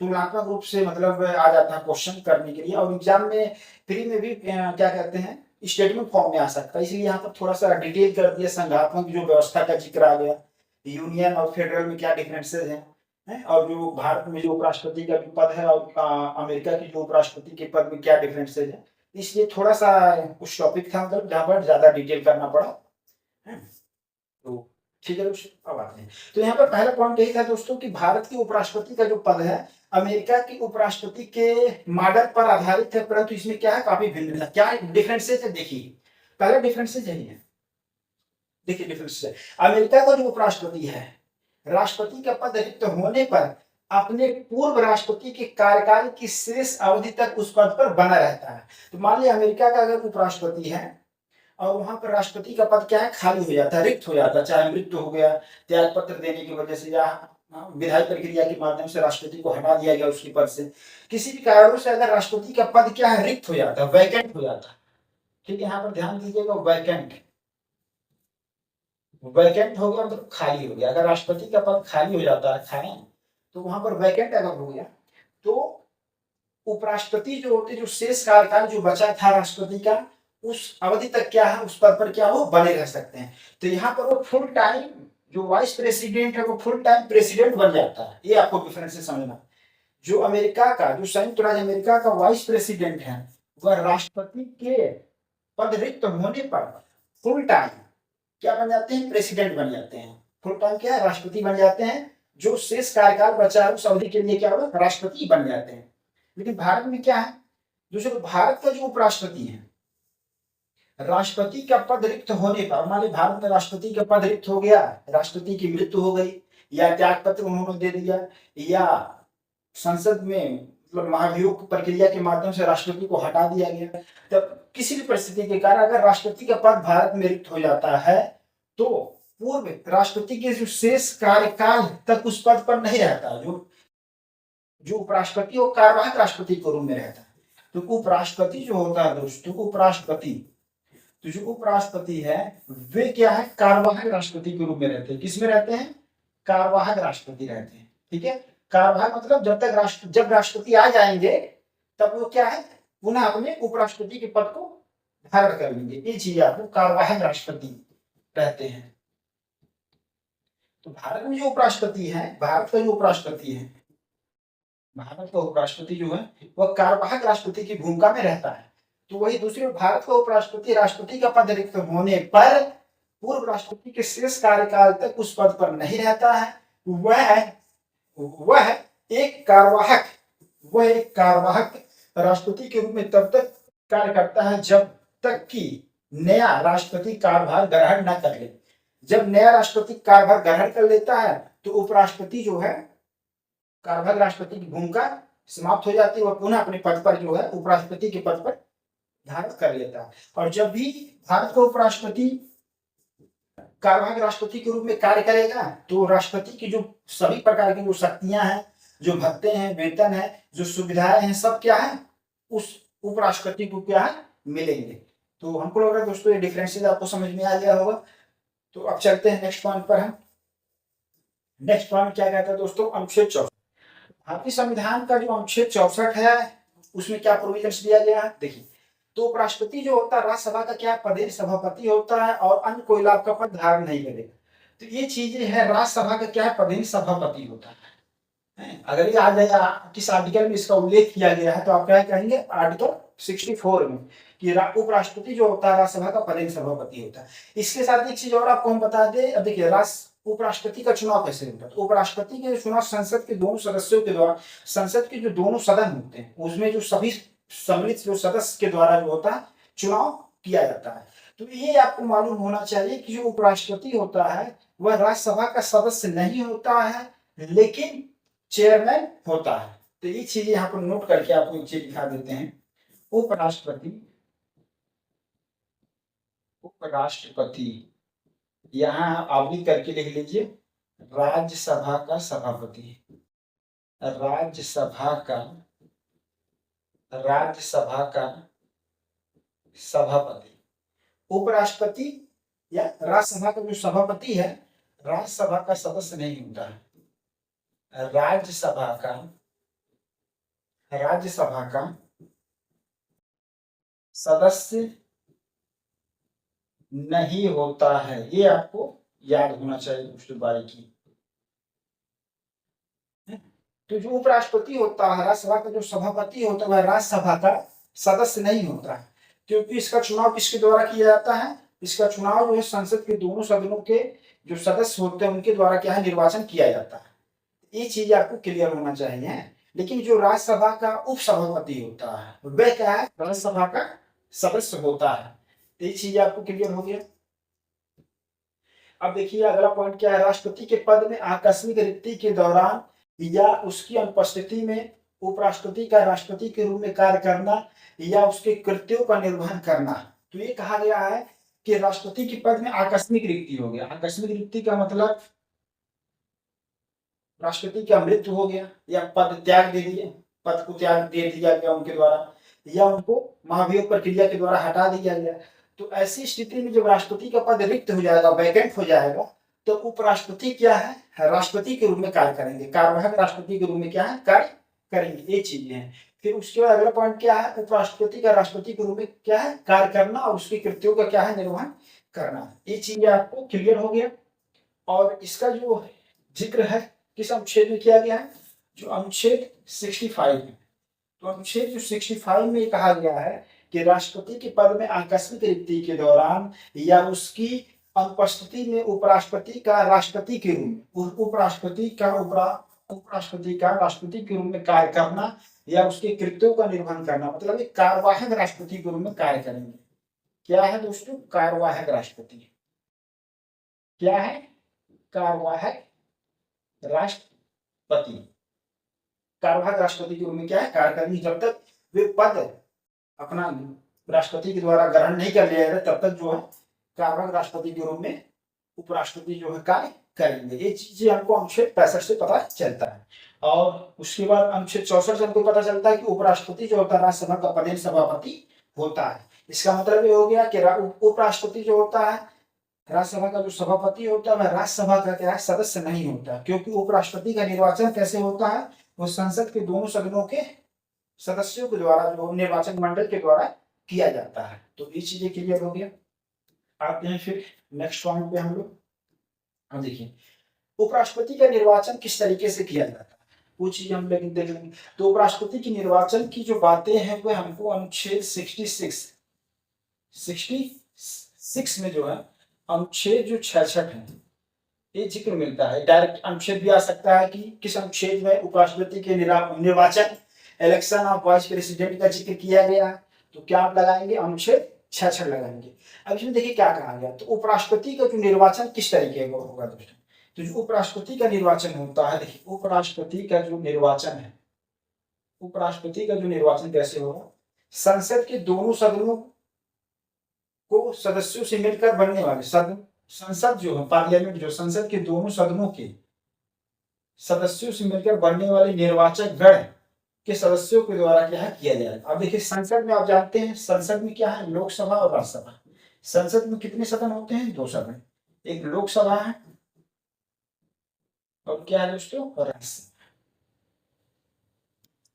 S1: तुलनात्मक रूप से मतलब आ जाता है क्वेश्चन करने के लिए, और एग्जाम में प्री में भी क्या कहते हैं स्टेटमेंट फॉर्म में आ सकता है। इसलिए यहाँ पर थोड़ा सा डिटेल कर दिया, संघात्मक जो व्यवस्था का जिक्र आ गया, यूनियन और फेडरल में क्या डिफरेंसेस हैं, और जो भारत में जो उपराष्ट्रपति का जो पद है और अमेरिका के जो उपराष्ट्रपति के पद में क्या डिफरेंसेस है। इसलिए थोड़ा सा कुछ टॉपिक था मतलब जहाँ पर ज्यादा डिटेल करना पड़ा है। तो ठीक है दोस्तों, अब आते हैं। तो यहाँ पर पहला पॉइंट यही था दोस्तों कि भारत के उपराष्ट्रपति का जो पद है अमेरिका के उपराष्ट्रपति के मॉडल पर आधारित है, परंतु इसमें क्या है काफी भिन्न है। क्या डिफरेंसेस है देखिए, पहला डिफरेंसेस यही है। देखिए डिफरेंस है, अमेरिका का जो उपराष्ट्रपति है राष्ट्रपति का पद रिक्त होने पर अपने पूर्व राष्ट्रपति के कार्यकाल की शेष अवधि तक उस पद पर बना रहता है। तो मान लिया अमेरिका का अगर उपराष्ट्रपति है और वहां पर राष्ट्रपति का पद क्या है खाली हो जाता है, रिक्त हो जाता है, चाहे मृत्यु हो गया, त्याग पत्र देने की वजह से, या विधायी प्रक्रिया के माध्यम से राष्ट्रपति को हटा दिया गया उसके पद से, किसी भी कारणों से अगर राष्ट्रपति का पद क्या है रिक्त हो जाता है, वैकेंट हो जाता है। ठीक है, यहाँ पर ध्यान दीजिएगा, वैकेंट, वैकेंट हो गया मतलब खाली हो गया। अगर राष्ट्रपति का पद खाली हो जाता है खाली, तो वहां पर वैकेंट अगर हो गया तो उपराष्ट्रपति जो होते, जो शेष कार्यकाल जो बचा था राष्ट्रपति का, उस अवधि तक क्या है उस पद पर क्या वो बने रह सकते हैं। तो यहाँ पर वो फुल टाइम जो वाइस प्रेसिडेंट है वो फुल टाइम प्रेसिडेंट बन जाता है। ये आपको डिफरेंस समझना। जो अमेरिका का, जो संयुक्त राज्य अमेरिका का वाइस प्रेसिडेंट है, वह राष्ट्रपति के पद रिक्त होने पर फुल टाइम क्या बन जाते हैं, प्रेसिडेंट बन जाते हैं। फुल टाइम क्या है, राष्ट्रपति बन जाते हैं। जो शेष कार्यकाल बचा है उस अवधि के लिए क्या होगा, राष्ट्रपति बन जाते हैं। लेकिन भारत में क्या है, दूसरे भारत का जो उपराष्ट्रपति है, राष्ट्रपति का पद रिक्त होने पर, हमारे भारत में राष्ट्रपति का पद रिक्त हो गया, राष्ट्रपति की मृत्यु हो गई, या त्याग पत्र उन्होंने दे दिया, या संसद में मतलब महाभियोग प्रक्रिया के माध्यम से राष्ट्रपति को हटा दिया गया, तब किसी भी परिस्थिति के कारण अगर राष्ट्रपति का पद भारत में रिक्त हो जाता है तो पूर्व राष्ट्रपति के जो शेष कार्यकाल तक उस पद पर नहीं रहता। जो उपराष्ट्रपति वो कार्यवाहक राष्ट्रपति के रूप में रहता है। तो उपराष्ट्रपति जो होता है दोस्तों, उपराष्ट्रपति, तो जो उपराष्ट्रपति है वे क्या है, कार्यवाहक राष्ट्रपति के रूप में रहते हैं। किसमें रहते हैं, कार्यवाहक राष्ट्रपति रहते हैं। ठीक है, कार्यवाहक मतलब जब राष्ट्रपति आ जाएंगे तब वो क्या है पुनः अपने उपराष्ट्रपति के पद को धारण कर लेंगे। ये चीज आपको कार्यवाहक राष्ट्रपति कहते हैं। तो भारत में जो उपराष्ट्रपति है, भारत का जो उपराष्ट्रपति है, भारत का उपराष्ट्रपति जो है वह कार्यवाहक राष्ट्रपति की भूमिका में रहता है। तो वही दूसरे भारत का उपराष्ट्रपति राष्ट्रपति का पद रिक्त होने पर पूर्व राष्ट्रपति के शेष कार्यकाल तक उस पद पर नहीं रहता है। वह एक कार्यवाहक राष्ट्रपति के रूप में तब तक कार्य करता है जब तक कि नया राष्ट्रपति कार्यभार ग्रहण न कर ले। जब नया राष्ट्रपति कार्यभार ग्रहण कर लेता है तो उपराष्ट्रपति जो है कार्यवाहक राष्ट्रपति की भूमिका समाप्त हो जाती है और पुनः अपने पद पर जो है उपराष्ट्रपति के पद पर धारण कर लेता है। और जब भी भारत का उपराष्ट्रपति कार्यवाहक राष्ट्रपति के रूप में कार्य करेगा तो राष्ट्रपति की जो सभी प्रकार की जो शक्तियां हैं, जो भत्ते हैं, वेतन है, जो सुविधाएं हैं, सब क्या है उस उपराष्ट्रपति को क्या है मिलेंगे। तो हमको लग रहा है दोस्तों ये डिफरेंसेस आपको समझ में आ गया होगा। तो अब चलते हैं नेक्स्ट पॉइंट पर। हम नेक्स्ट पॉइंट क्या कहता है दोस्तों, अनुच्छेद 64। भारतीय संविधान का जो अनुच्छेद 64 है उसमें क्या प्रोविजंस दिया गया है देखिए। तो उपराष्ट्रपति जो होता है राज्यसभा का क्या पदेन सभापति होता है और अन्य कोई लाभ का पद धारण नहीं करेगा। तो ये चीजें है, राज्यसभा का क्या पदेन सभापति होता है। अगर ये आ जाएगा किस आर्टिकल में इसका उल्लेख किया गया है तो आप क्या कहेंगे, आर्टिकल 64 में कि उपराष्ट्रपति जो होता है राज्यसभा का पदेन सभापति होता है। इसके साथ एक चीज और आपको हम बता दें, अब देखिए उपराष्ट्रपति का चुनाव कैसे होता है। तो उपराष्ट्रपति के चुनाव संसद के दोनों सदस्यों के द्वारा, संसद के जो दोनों सदन होते हैं उसमें जो सभी सम्मिलित जो सदस्य के द्वारा जो होता है चुनाव किया जाता है। तो ये आपको मालूम होना चाहिए कि जो उपराष्ट्रपति होता है वह राज्यसभा का सदस्य नहीं होता है लेकिन चेयरमैन होता है। तो ये चीज यहाँ पर नोट करके आपको नीचे दिखा देते हैं। उपराष्ट्रपति, उपराष्ट्रपति यहाँ आप भी करके लिख लीजिए, राज्यसभा का सभापति, राज्यसभा का सभापति। उपराष्ट्रपति या राज्यसभा का जो सभापति है राज्यसभा का सदस्य नहीं होता है। राज्यसभा का सदस्य नहीं होता है, ये आपको याद होना चाहिए दोस्तों बारीकी। तो जो उपराष्ट्रपति होता है राज्यसभा का जो सभापति होता है वह राज्यसभा का सदस्य नहीं होता है, क्योंकि इसका चुनाव किसके द्वारा किया जाता है, इसका चुनाव जो है संसद के दोनों सदनों के जो सदस्य होते हैं उनके द्वारा क्या है निर्वाचन किया जाता है। ये चीज आपको क्लियर होना चाहिए। लेकिन जो राज्यसभा का उपसभापति होता है वह क्या है, राज्यसभा का सदस्य होता है। तो ये चीज आपको क्लियर हो गया। अब देखिए अगला पॉइंट क्या है, राष्ट्रपति के पद में आकस्मिक रिक्ति के दौरान या उसकी अनुपस्थिति में उपराष्ट्रपति का राष्ट्रपति के रूप में कार्य करना या उसके कृत्यों का निर्वहन करना। तो ये कहा गया है कि राष्ट्रपति के पद में आकस्मिक रिक्ति हो गया। आकस्मिक रिक्ति का मतलब राष्ट्रपति का मृत्यु हो गया या पद त्याग दे दिए, पद को त्याग दे दिया गया उनके द्वारा, या उनको महाभियोग प्रक्रिया के द्वारा हटा दिया गया। तो ऐसी स्थिति में जब राष्ट्रपति का पद रिक्त हो जाएगा, वैकेंट हो जाएगा, तो उपराष्ट्रपति क्या है, राष्ट्रपति के रूप में कार्य करेंगे, कार्यवाहक राष्ट्रपति के रूप में क्या है कार्य करेंगे। ये चीजें हैं। फिर उसके बाद अगला पॉइंट क्या है, उपराष्ट्रपति का राष्ट्रपति के रूप में क्या है कार्य करना और उसके कृत्यों का क्या है निर्वहन करना। ये चीजें आपको क्लियर हो गया। और इसका जो जिक्र है किस अनुच्छेद में किया गया है, जो अनुच्छेद 65 है। तो अनुच्छेद जो 65 में कहा गया है कि राष्ट्रपति के पद में आकस्मिक रिक्ति के दौरान या उसकी अनुपस्थिति में उपराष्ट्रपति का राष्ट्रपति के रूप में उपराष्ट्रपति का राष्ट्रपति के रूप में कार्य करना या उसके कृत्यों का निर्वहन करना, मतलब एक कार्यवाहक राष्ट्रपति के रूप में कार्य करेंगे। क्या है दोस्तों, कार्यवाहक राष्ट्रपति। क्या है, कार्यवाहक राष्ट्रपति। कार्यवाहक राष्ट्रपति के रूप में क्या है कार्य करेंगे। जब तक वे पद अपना राष्ट्रपति के द्वारा ग्रहण नहीं कर लिया जाता तब तक जो है कार्यवाहक राष्ट्रपति के रूप में उपराष्ट्रपति जो है कार्य करेंगे। ये चीजें हमको अनुच्छेद 65 से पता चलता है। और उसके बाद अनुच्छेद 64 से हमको पता चलता है कि उपराष्ट्रपति जो होता है राज्यसभा का पदेन सभापति होता है। इसका मतलब ये हो गया कि उपराष्ट्रपति जो होता है राज्यसभा का जो सभापति होता है वह राज्यसभा का क्या सदस्य नहीं होता, क्योंकि उपराष्ट्रपति का निर्वाचन कैसे होता है, वो संसद के दोनों सदनों के सदस्यों के द्वारा जो निर्वाचन मंडल के द्वारा किया जाता है। तो ये चीजें क्लियर हो गया। आते हैं फिर नेक्स्ट पॉइंट पे हम लोग। अब देखिए उपराष्ट्रपति का निर्वाचन किस तरीके से किया जाता है वो चीज हम लोग देख लेंगे। तो उपराष्ट्रपति की निर्वाचन की जो बातें हैं वो हमको अनुच्छेद 66 में जो है अनुच्छेद जो 66 है ये जिक्र मिलता है। डायरेक्ट अनुच्छेद भी आ सकता है कि किस अनुच्छेद में उपराष्ट्रपति के निर्वाचन इलेक्शन ऑफ वाइस प्रेसिडेंट का जिक्र किया गया है। तो क्या आप लगाएंगे, अनुच्छेद 66 लगाएंगे। अब इसमें देखिए क्या कहा गया, तो उपराष्ट्रपति का जो निर्वाचन किस तरीके का होगा दोस्तों। तो जो उपराष्ट्रपति का निर्वाचन होता है, देखिए उपराष्ट्रपति का जो निर्वाचन है, उपराष्ट्रपति का जो निर्वाचन कैसे होगा, संसद के दोनों सदनों को सदस्यों से मिलकर बनने वाले संसद जो है पार्लियामेंट, जो संसद के दोनों सदनों के सदस्यों से मिलकर बनने वाले निर्वाचक गण के सदस्यों के द्वारा क्या है किया जाएगा। अब देखिए संसद में आप जानते हैं संसद में क्या है, लोकसभा और राज्यसभा। संसद में कितने सदन होते हैं, 2 सदन, एक लोकसभा है और क्या है दोस्तों, राज्यसभा।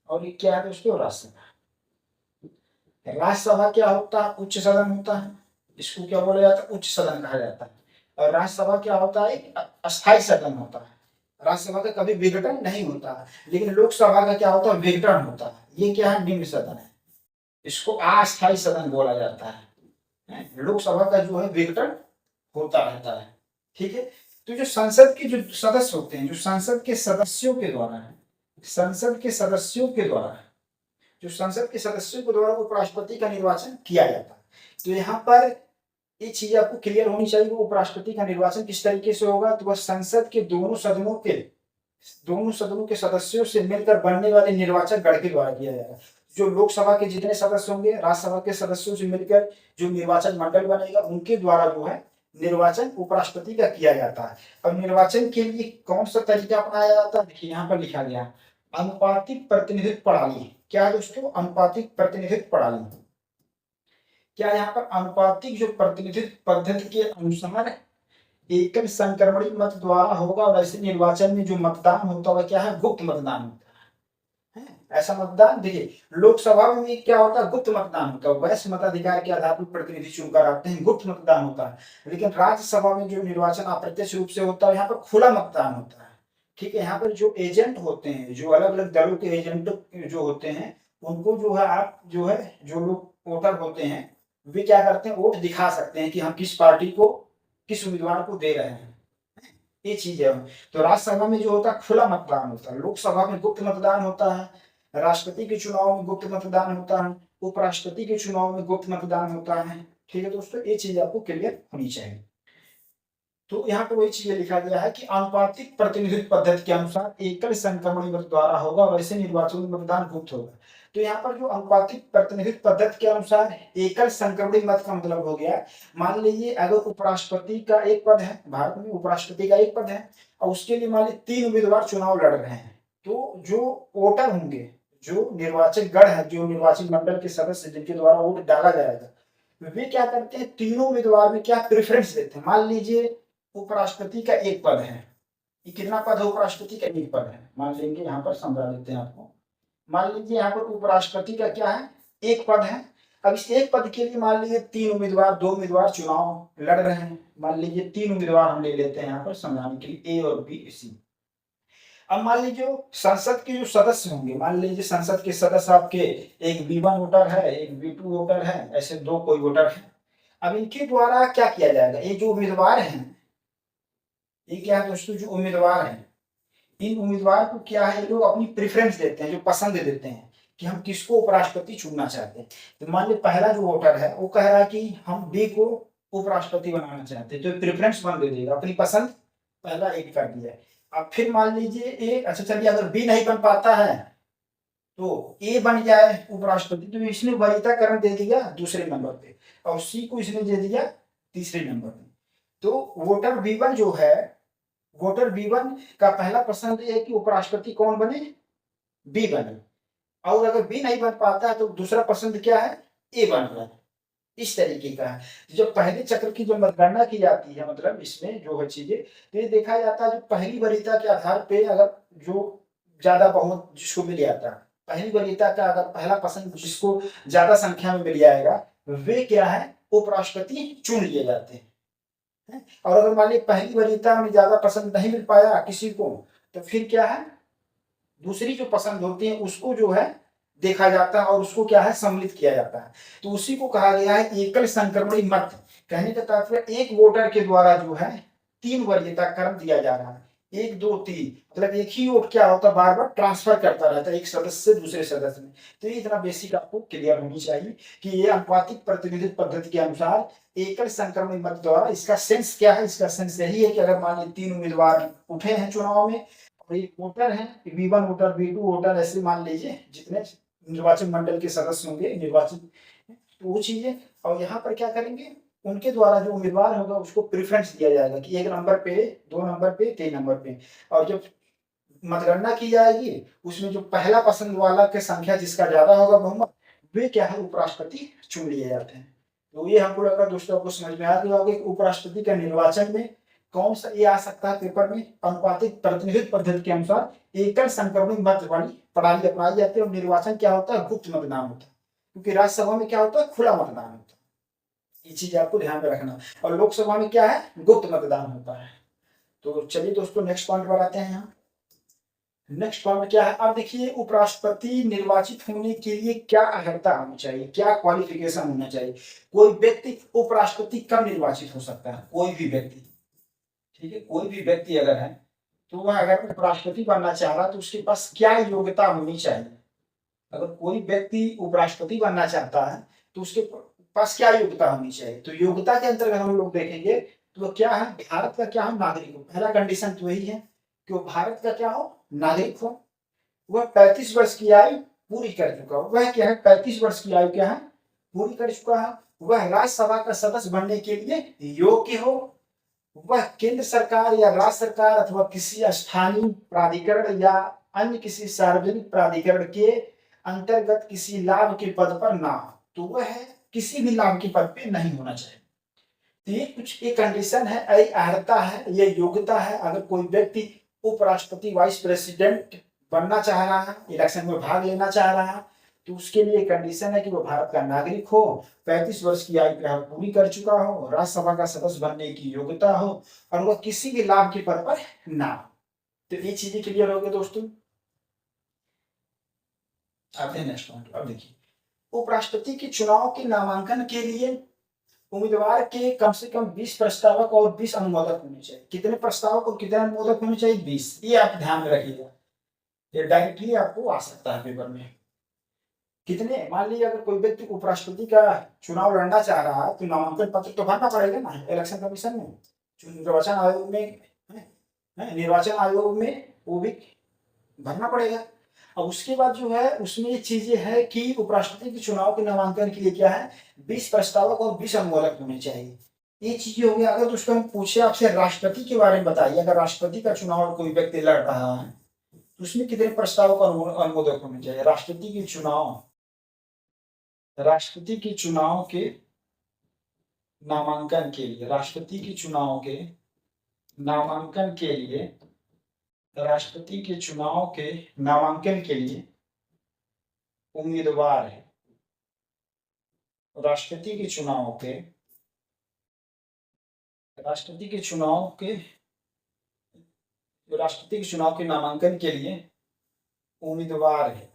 S1: और ये क्या है दोस्तों, राज्यसभा। राज्यसभा क्या होता है, उच्च सदन होता है, इसको क्या बोला जाता है, उच्च सदन कहा जाता है। और राज्यसभा क्या होता है, अस्थायी सदन होता है। राज्यसभा का कभी विघटन नहीं होता है, लेकिन लोकसभा का क्या होता है, विघटन होता है। ये क्या है, निम्न सदन है, इसको अस्थायी सदन बोला जाता है। लोकसभा का जो है विघटन होता रहता है, ठीक है। तो जो संसद के जो सदस्य होते हैं, जो संसद के सदस्यों के द्वारा है, संसद के सदस्यों के द्वारा, जो संसद के सदस्यों के द्वारा उपराष्ट्रपति का निर्वाचन किया जाता है। तो यहाँ पर ये चीज आपको क्लियर होनी चाहिए, उपराष्ट्रपति का निर्वाचन किस तरीके से होगा। तो वह संसद के दोनों सदनों के सदस्यों से मिलकर बनने वाले निर्वाचक गण के द्वारा किया जाएगा। जो लोकसभा के जितने सदस्य होंगे, राज्यसभा के सदस्यों से मिलकर जो निर्वाचन मंडल बनेगा, उनके द्वारा जो है निर्वाचन उपराष्ट्रपति का किया जाता है। और निर्वाचन के लिए कौन सा तरीका अपनाया जाता है, देखिए यहाँ पर लिखा गया अनुपातिक प्रतिनिधित्व प्रणाली। क्या है दोस्तों, अनुपातिक प्रतिनिधित्व प्रणाली। क्या यहाँ पर अनुपातिक जो प्रतिनिधित्व पद्धति के अनुसार एकल संक्रमणिक मत द्वारा होगा, और ऐसे निर्वाचन में जो मतदान होता है क्या है, गुप्त मतदान होता है। ऐसा मतदान देखिए लोकसभा में क्या होता है, गुप्त मतदान होता है, वैश्य मताधिकार के आधार पर प्रतिनिधि चुनकर आते हैं, गुप्त मतदान होता है। लेकिन राज्यसभा में जो निर्वाचन अप्रत्यक्ष रूप से होता है, यहाँ पर खुला मतदान होता है, ठीक है। यहाँ पर जो एजेंट होते हैं, जो अलग अलग दलों के एजेंट जो होते हैं, उनको जो है आप जो है जो लोग वोटर होते हैं, वे क्या करते हैं, वोट दिखा सकते हैं कि हम किस पार्टी को, किस उम्मीदवार को दे रहे हैं। ये चीज है। तो राज्यसभा में जो होता है खुला मतदान होता है, लोकसभा में गुप्त मतदान होता है, राष्ट्रपति के चुनाव में गुप्त मतदान होता है, उपराष्ट्रपति के चुनाव में गुप्त मतदान होता है, ठीक है दोस्तों। ये चीज आपको क्लियर होनी चाहिए। तो यहाँ पर वही चीज लिखा गया है कि आनुपातिक प्रतिनिधित्व पद्धति के अनुसार एकल संक्रमणिक मत द्वारा होगा, और ऐसे निर्वाचन में मतदान गुप्त होगा। तो यहाँ पर जो अनुपातिक प्रतिनिधित्व पद्धति के अनुसार एकल संक्रमणिक मत का मतलब हो गया, मान लीजिए अगर उपराष्ट्रपति का एक पद है, भारत में उपराष्ट्रपति का एक पद है, और उसके लिए मान लीजिए 3 उम्मीदवार चुनाव लड़ रहे हैं, तो जो वोटर होंगे, जो निर्वाचक गण है, जो निर्वाचन मंडल के सदस्य जिनके द्वारा वोट डाला जाएगा, वे क्या करते हैं, तीनों उम्मीदवार में क्या प्रेफरेंस देते हैं। मान लीजिए उपराष्ट्रपति का एक पद है, ये कितना पद है, उपराष्ट्रपति का एक पद है, मान लेंगे यहाँ पर समझा देते हैं आपको। मान लीजिए यहाँ पर उपराष्ट्रपति का क्या है, एक पद है। अब इस एक पद के लिए मान लीजिए 3 उम्मीदवार, 2 उम्मीदवार चुनाव लड़ रहे हैं, मान लीजिए 3 उम्मीदवार हम ले लेते हैं यहाँ पर समझाने के लिए, ए और बी सी। अब मान लीजिए संसद के जो सदस्य होंगे, मान लीजिए संसद के सदस्य आपके एक B1 वोटर है, एक B2 वोटर है, ऐसे 2 कोई वोटर है। अब इनके द्वारा क्या किया जाएगा, ये जो उम्मीदवार हैं, ये क्या है दोस्तों, जो उम्मीदवार हैं, इन उम्मीदवार को क्या है, ये लोग अपनी प्रेफरेंस देते हैं, जो पसंद देते हैं कि हम किसको उपराष्ट्रपति चुनना चाहते हैं। तो मान लीजिए पहला जो वोटर है वो कह रहा है कि हम बी को उपराष्ट्रपति बनाना चाहते हैं, तो प्रेफरेंस वन दे देगा, अपनी पसंद पहला एक कर दिया। अब फिर मान लीजिए ए, अच्छा चलिए अगर बी नहीं बन पाता है तो ए बन जाए उपराष्ट्रपति, तो इसने वरीयताकरण दे दिया दूसरे नंबर पे, और सी को इसने दे दिया तीसरे नंबर पे। तो वोटर B1 जो है, वोटर B1 का पहला पसंद ये है कि उपराष्ट्रपति कौन बने, बी बने, और अगर बी नहीं बन पाता है तो दूसरा पसंद क्या है, ए बन रहा है। इस तरीके का है। जब पहले चक्र की जो मतगणना की जाती है, मतलब इसमें जो है चीजें, तो ये देखा जाता है जो पहली वरीयता के आधार पे अगर जो ज्यादा बहुमत जिसको मिल जाता है, पहली वरीयता का अगर पहला पसंद जिसको ज्यादा संख्या में मिल जाएगा, वे क्या है, उपराष्ट्रपति चुन लिए जाते हैं। और अगर मान लीजिए पहली वरीयता में ज्यादा पसंद नहीं मिल पाया किसी को, तो फिर क्या है, दूसरी जो पसंद होती है उसको जो है देखा जाता है, और उसको क्या है, सम्मिलित किया जाता है। तो उसी को कहा गया है एकल संक्रमणिक मत। कहने का तात्पर्य एक वोटर के द्वारा जो है 3 वरीयता क्रम दिया जा रहा है, 1 2 3, मतलब एक ही वोट क्या होता है, बार बार ट्रांसफर करता रहता है एक सदस्य से दूसरे सदस्य में। तो ये इतना बेसिक आपको क्लियर होनी चाहिए कि ये अनुपातिक प्रतिनिधित्व पद्धति के अनुसार एकल संक्रमणिक मत द्वारा, इसका सेंस क्या है, इसका सेंस यही है कि अगर मान लीजिए 3 उम्मीदवार उठे हैं चुनाव में, और एक वोटर है, B1 वोटर, B2 वोटर, ऐसे मान लीजिए जितने निर्वाचन मंडल के सदस्य होंगे निर्वाचित, तो वो चीजें, और यहाँ पर क्या करेंगे, उनके द्वारा जो उम्मीदवार होगा उसको प्रेफरेंस दिया जाएगा कि 1 नंबर पे, 2 नंबर पे, 3 नंबर पे। और जब मतगणना की जाएगी, उसमें जो पहला पसंद वाला की संख्या जिसका ज्यादा होगा बहुमत, वे क्या है उपराष्ट्रपति चुन लिए जाते हैं। तो ये हमको लग रहा है दोस्तों आपको समझ में आ गया होगा कि उपराष्ट्रपति का निर्वाचन में कौन सा ये आ सकता है पेपर में, अनुपातिक प्रतिनिधित्व पद्धति के अनुसार एकल संक्रमणिक मत वाली प्रणाली अपनाई जाती है और निर्वाचन क्या होता है, गुप्त मतदान होता है, क्योंकि राज्यसभा में क्या होता है, खुला मतदान होता है। ये चीज आपको ध्यान में रखना। और लोकसभा में क्या है, गुप्त मतदान होता है। तो चलिए दोस्तों नेक्स्ट पॉइंट पर आते हैं। यहाँ नेक्स्ट पॉइंट क्या है, अब देखिए उपराष्ट्रपति निर्वाचित होने के लिए क्या अर्हता होनी चाहिए, क्या क्वालिफिकेशन होना चाहिए। कोई व्यक्ति उपराष्ट्रपति कब निर्वाचित हो सकता है, कोई भी व्यक्ति, ठीक है, कोई भी व्यक्ति अगर है तो वह अगर उपराष्ट्रपति बनना चाह रहा है तो उसके पास क्या योग्यता होनी चाहिए। अगर कोई व्यक्ति उपराष्ट्रपति बनना चाहता है तो उसके पास क्या योग्यता होनी चाहिए। तो योग्यता के अंतर्गत हम लोग देखेंगे तो क्या है, भारत का क्या हो, नागरिक हो। पहला कंडीशन तो वही है कि वो भारत का क्या हो, नागरिक हो, वह 35 वर्ष की आयु पूरी कर चुका हो। वह क्या है, 35 वर्ष की आयु क्या है, पूरी कर चुका है। वह राज्यसभा का सदस्य बनने के लिए योग्य हो। वह केंद्र सरकार या राज्य सरकार अथवा किसी स्थानीय प्राधिकरण या अन्य किसी सार्वजनिक प्राधिकरण के अंतर्गत किसी लाभ के पद पर ना हो। तो वह किसी भी लाभ के पद पे नहीं होना चाहिए। तो ये कुछ एक कंडीशन है, अर्हता है, ये योग्यता है। अगर कोई व्यक्ति उपराष्ट्रपति वाइस प्रेसिडेंट बनना चाह रहा है, इलेक्शन में भाग लेना चाह रहा है, तो उसके लिए कंडीशन है कि वो भारत का नागरिक हो, 35 वर्ष की आयु पूरी कर चुका हो, राज्यसभा का सदस्य बनने की योग्यता हो और वह किसी भी लाभ के पद पर ना हो। तो ये चीजें क्लियर हो गई दोस्तों। आते हैं नेक्स्ट पॉइंट। अब देखिए उपराष्ट्रपति के चुनाव के नामांकन के लिए उम्मीदवार के कम से कम 20 प्रस्तावक और 20 अनुमोदक होने चाहिए। कितने प्रस्तावक और कितने अनुमोदक होने चाहिए, 20। ये आप ध्यान में रखिएगा, ये डायरेक्टली आपको आ सकता है पेपर में। कितने, मान लीजिए अगर कोई व्यक्ति उपराष्ट्रपति का चुनाव लड़ना चाह रहा है तो नामांकन पत्र तो भरना पड़ेगा ना इलेक्शन कमीशन में, निर्वाचन आयोग में, निर्वाचन आयोग में वो भी भरना पड़ेगा। अब उसके बाद जो है उसमें ये चीजें है कि उपराष्ट्रपति के चुनाव के नामांकन के लिए क्या है, 20 प्रस्तावक और 20 अनुमोदक होने चाहिए। ये चीजें हो गई। अगर दोस्तों हम पूछे आपसे राष्ट्रपति के बारे में बताइए, अगर राष्ट्रपति का चुनाव कोई व्यक्ति लड़ रहा है तो उसमें कितने प्रस्तावक और अनुमोदक होने चाहिए। राष्ट्रपति के चुनाव के नामांकन के लिए, राष्ट्रपति के चुनाव के नामांकन के लिए, राष्ट्रपति के चुनाव के नामांकन के लिए उम्मीदवार है, राष्ट्रपति के चुनाव के नामांकन के लिए उम्मीदवार है।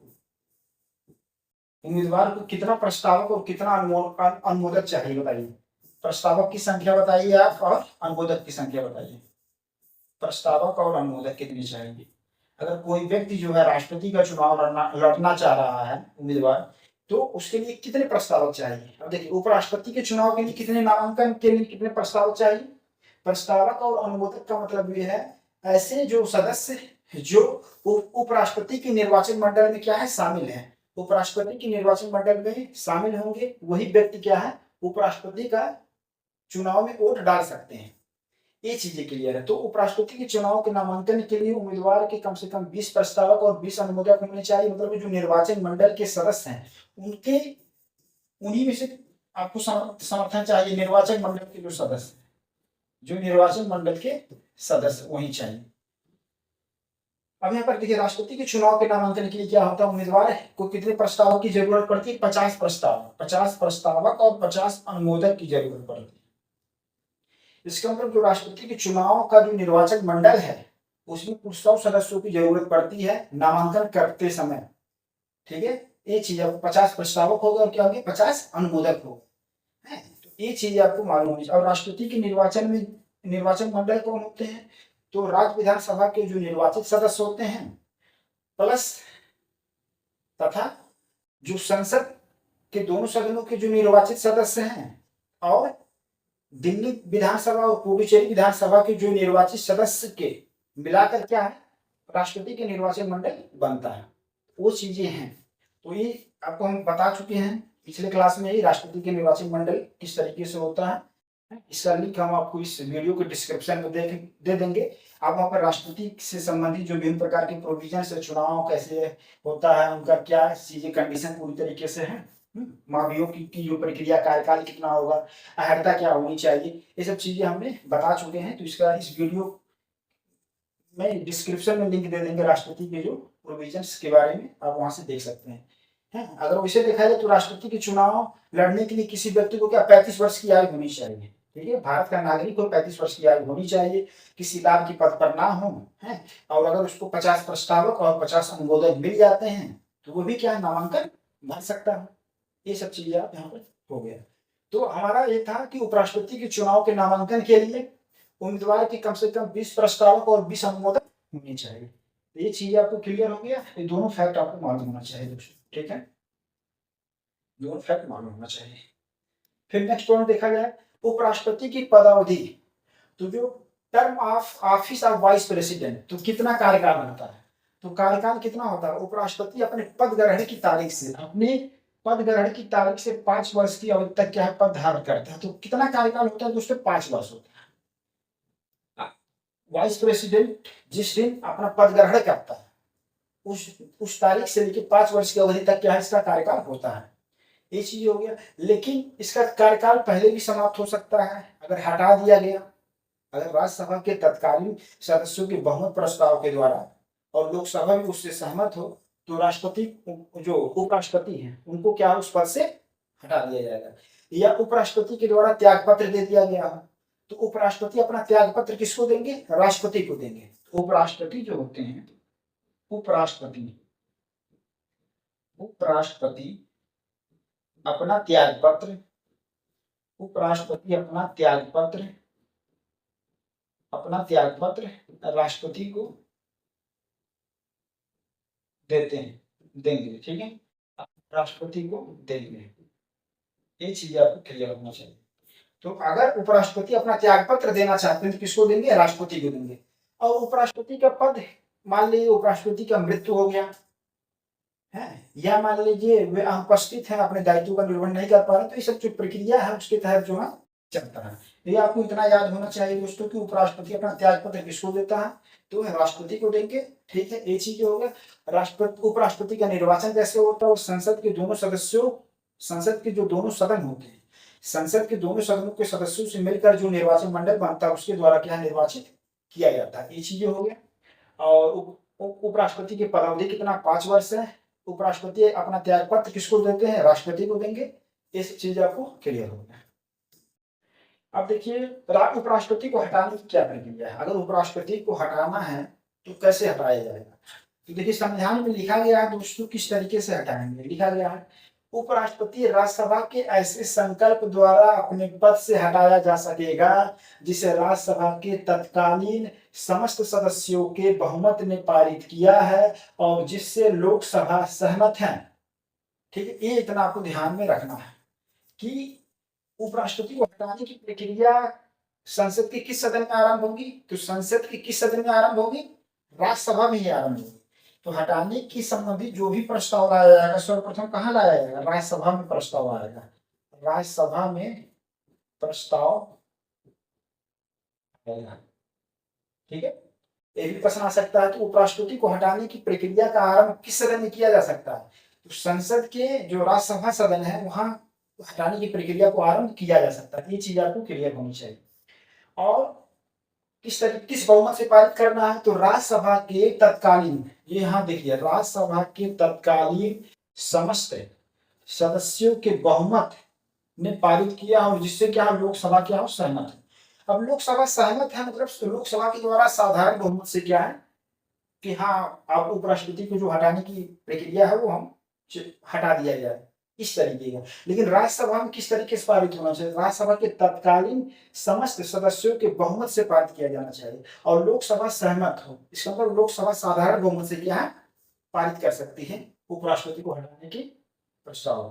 S1: उम्मीदवार को कितना प्रस्तावक और कितना अनुमोदक चाहिए बताइए। प्रस्तावक की संख्या बताइए आप और अनुमोदक की संख्या बताइए। प्रस्तावक और अनुमोदक कितने चाहिए। अगर कोई व्यक्ति जो है राष्ट्रपति का चुनाव लड़ना चाह रहा है उम्मीदवार, तो उसके लिए कितने प्रस्तावक चाहिए। अब देखिए उपराष्ट्रपति के चुनाव के लिए कितने नामांकन के लिए कितने प्रस्तावक चाहिए। प्रस्तावक और अनुमोदक का मतलब ये है ऐसे जो सदस्य जो उपराष्ट्रपति के निर्वाचन मंडल में क्या है, शामिल है, उपराष्ट्रपति के निर्वाचन मंडल में शामिल होंगे, वही व्यक्ति क्या है, उपराष्ट्रपति का चुनाव में वोट डाल सकते हैं। ये चीजें क्लियर है। तो उपराष्ट्रपति के चुनाव के नामांकन के लिए उम्मीदवार के कम से कम 20 प्रस्तावक और 20 अनुमोदक होने चाहिए। मतलब जो निर्वाचन मंडल के सदस्य हैं उनके उन्हीं में से आपको समर्थन चाहिए। निर्वाचन मंडल के जो सदस्य, जो निर्वाचन मंडल के सदस्य वही चाहिए। अब यहाँ पर देखिए राष्ट्रपति के चुनाव के नामांकन के लिए क्या होता है, उम्मीदवार को कितने प्रस्तावक की जरूरत पड़ती है, 50 प्रस्तावक और 50 अनुमोदक की जरूरत पड़ती है। इसका मतलब जो राष्ट्रपति के चुनाव का जो निर्वाचन मंडल है उसमें कुछ 100 सदस्यों की जरूरत पड़ती है नामांकन करते समय। ठीक है, ये चीज आपको 50 प्रस्तावक होगा और क्या होगी, 50 अनुमोदक हो। तो ये चीज आपको मालूम होनी चाहिए। और राष्ट्रपति के निर्वाचन मंडल कौन होते हैं, तो राज्य विधानसभा के जो निर्वाचित सदस्य होते हैं प्लस तथा जो संसद के दोनों सदनों के जो निर्वाचित सदस्य हैं और दिल्ली विधानसभा और पुडुचेरी विधानसभा के जो निर्वाचित सदस्य के मिलाकर क्या है, राष्ट्रपति के निर्वाचन मंडल बनता है। वो चीजें हैं। तो ये आपको हम बता चुके हैं पिछले क्लास में ही राष्ट्रपति के निर्वाचन मंडल किस तरीके से होता है। इसका लिंक हम आपको इस वीडियो के डिस्क्रिप्शन में दे देंगे। आप वहाँ पर राष्ट्रपति से संबंधित जो विभिन्न प्रकार के प्रोविजन है, चुनाव कैसे होता है, उनका क्या चीजें कंडीशन पूरी तरीके से है, महाभियोग की जो प्रक्रिया, कार्यकाल कितना होगा, अहर्ता क्या होनी चाहिए, ये सब चीजें हमने बता चुके हैं। तो इसका इस वीडियो में डिस्क्रिप्शन में लिंक दे देंगे राष्ट्रपति के जो प्रोविजंस के बारे में, आप वहां से देख सकते हैं। अगर वैसे देखा जाए तो राष्ट्रपति के चुनाव लड़ने के लिए किसी व्यक्ति को क्या 35 वर्ष की आयु होनी चाहिए। ठीक है, भारत का नागरिक को 35 वर्ष की आयु होनी चाहिए, किसी लाभ की पद पर ना हो है, और अगर उसको 50 प्रस्तावक और 50 अनुमोदक मिल जाते हैं तो वो भी क्या नामांकन भर सकता है। ये सब चीजें आप यहाँ पर हो गया। तो हमारा ये था कि उपराष्ट्रपति के चुनाव के नामांकन के लिए उम्मीदवार की कम से कम 20 प्रस्तावक और 20 अनुमोदक होने चाहिए। तो ये चीज आपको क्लियर हो गया, ये दोनों फैक्ट आपको मालूम होना चाहिए दोस्तों। ठीक है, दोनों फैक्ट मालूम होना चाहिए। फिर नेक्स्ट पॉइंट देखा जाए उपराष्ट्रपति की पदावधि। तो जो term of office of vice president, तो कितना कार्यकाल होता है, तो कार्यकाल कितना होता है। उपराष्ट्रपति अपने पद ग्रहण की तारीख से, अपने पद ग्रहण की तारीख से 5 वर्ष की अवधि तक क्या है पद धारण करता है। तो कितना कार्यकाल होता है दोस्तों, 5 वर्ष होता है। वाइस प्रेसिडेंट जिस दिन अपना पद ग्रहण करता है उस तारीख से लेकर 5 वर्ष की अवधि तक क्या है इसका कार्यकाल होता है। ये चीज हो गया। लेकिन इसका कार्यकाल पहले भी समाप्त हो सकता है अगर हटा दिया गया, अगर राज्यसभा के तत्कालीन सदस्यों के बहुमत प्रस्ताव के द्वारा और लोकसभा भी उससे सहमत हो तो राष्ट्रपति जो उपराष्ट्रपति हैं उनको क्या उस पद से हटा दिया जाएगा, या उपराष्ट्रपति के द्वारा त्याग पत्र दे दिया गया हो तो उपराष्ट्रपति अपना त्याग पत्र किसको देंगे, राष्ट्रपति को देंगे। उपराष्ट्रपति जो होते हैं, उपराष्ट्रपति अपना त्याग पत्र, उपराष्ट्रपति अपना त्याग पत्र राष्ट्रपति को देते हैं, देंगे। ठीक है, राष्ट्रपति को देंगे। ये चीज आपको क्लियर होना चाहिए। तो अगर उपराष्ट्रपति अपना त्याग पत्र देना चाहते हैं तो किसको देंगे, राष्ट्रपति को देंगे। और उपराष्ट्रपति का पद, मान लीजिए उपराष्ट्रपति का मृत्यु हो गया है, या मान लीजिए वे अनुपस्थित है, अपने दायित्व का निर्वहन नहीं कर पा रहे, तो ये सब जो प्रक्रिया है उसके तहत जो है चलता है। ये आपको इतना याद होना चाहिए दोस्तों कि उपराष्ट्रपति अपना त्याग पत्र किसको देता है, तो राष्ट्रपति को देंगे। ठीक है, ये चीज हो गया। राष्ट्रपति उपराष्ट्रपति का निर्वाचन कैसे होता है, और संसद के दोनों सदस्यों, संसद के जो दोनों सदन होते हैं, संसद के दोनों सदनों के सदस्यों से मिलकर जो निर्वाचन मंडल बनता है उसके द्वारा क्या निर्वाचित किया जाता है। ये चीजें हो गया। और उपराष्ट्रपति की पदावधि कितना, 5 वर्ष है। उपराष्ट्रपति अपना त्याग पत्र किसको देते हैं, राष्ट्रपति को देंगे। इस चीज आपको क्लियर हो गया। अब देखिए उपराष्ट्रपति को हटाने की क्या प्रक्रिया है। अगर उपराष्ट्रपति को हटाना है तो कैसे हटाया जाएगा, तो देखिए संविधान में लिखा गया है दोस्तों किस तरीके से हटाएंगे। लिखा गया है उपराष्ट्रपति राज्यसभा के ऐसे संकल्प द्वारा अपने पद से हटाया जा सकेगा जिसे राज्यसभा के तत्कालीन समस्त सदस्यों के बहुमत ने पारित किया है और जिससे लोकसभा सहमत है। ठीक है, ये इतना आपको ध्यान में रखना है कि उपराष्ट्रपति को हटाने की प्रक्रिया संसद के किस सदन में आरंभ होगी, तो संसद के किस सदन में आरंभ होगी, राज्यसभा में ही आरंभ होगी। तो हटाने की संबंधित जो भी प्रस्ताव लाया जाएगा सर्वप्रथम कहाँ लाया जाएगा, राज्यसभा में प्रस्ताव आएगा। राज्यसभा में प्रस्ताव आएगा। ठीक है, ये भी प्रश्न आ सकता है कि उपराष्ट्रपति को हटाने की प्रक्रिया का आरंभ किस सदन में किया जा सकता है, तो संसद के जो राज्यसभा सदन है वहां हटाने की प्रक्रिया को आरंभ किया जा सकता है। ये चीज आपको क्लियर होनी चाहिए। और किस बहुमत से पारित करना है, तो राज्यसभा के तत्कालीन, ये यहाँ देखिए राज्यसभा के तत्कालीन समस्त सदस्यों के बहुमत ने पारित किया और जिससे क्या लोकसभा क्या हो सहमत है। अब लोकसभा सहमत है मतलब लोकसभा के द्वारा साधारण बहुमत से क्या है कि हाँ आप उपराष्ट्रपति को जो हटाने की प्रक्रिया है वो हम हटा दिया जाए इस तरीके का। लेकिन राज्यसभा में किस तरीके से पारित होना चाहिए, राज्यसभा के तत्कालीन समस्त सदस्यों के बहुमत से पारित किया जाना चाहिए और लोकसभा सहमत हो। इसका मतलब लोकसभा साधारण बहुमत से क्या है पारित कर सकती है उपराष्ट्रपति को हटाने की प्रस्ताव।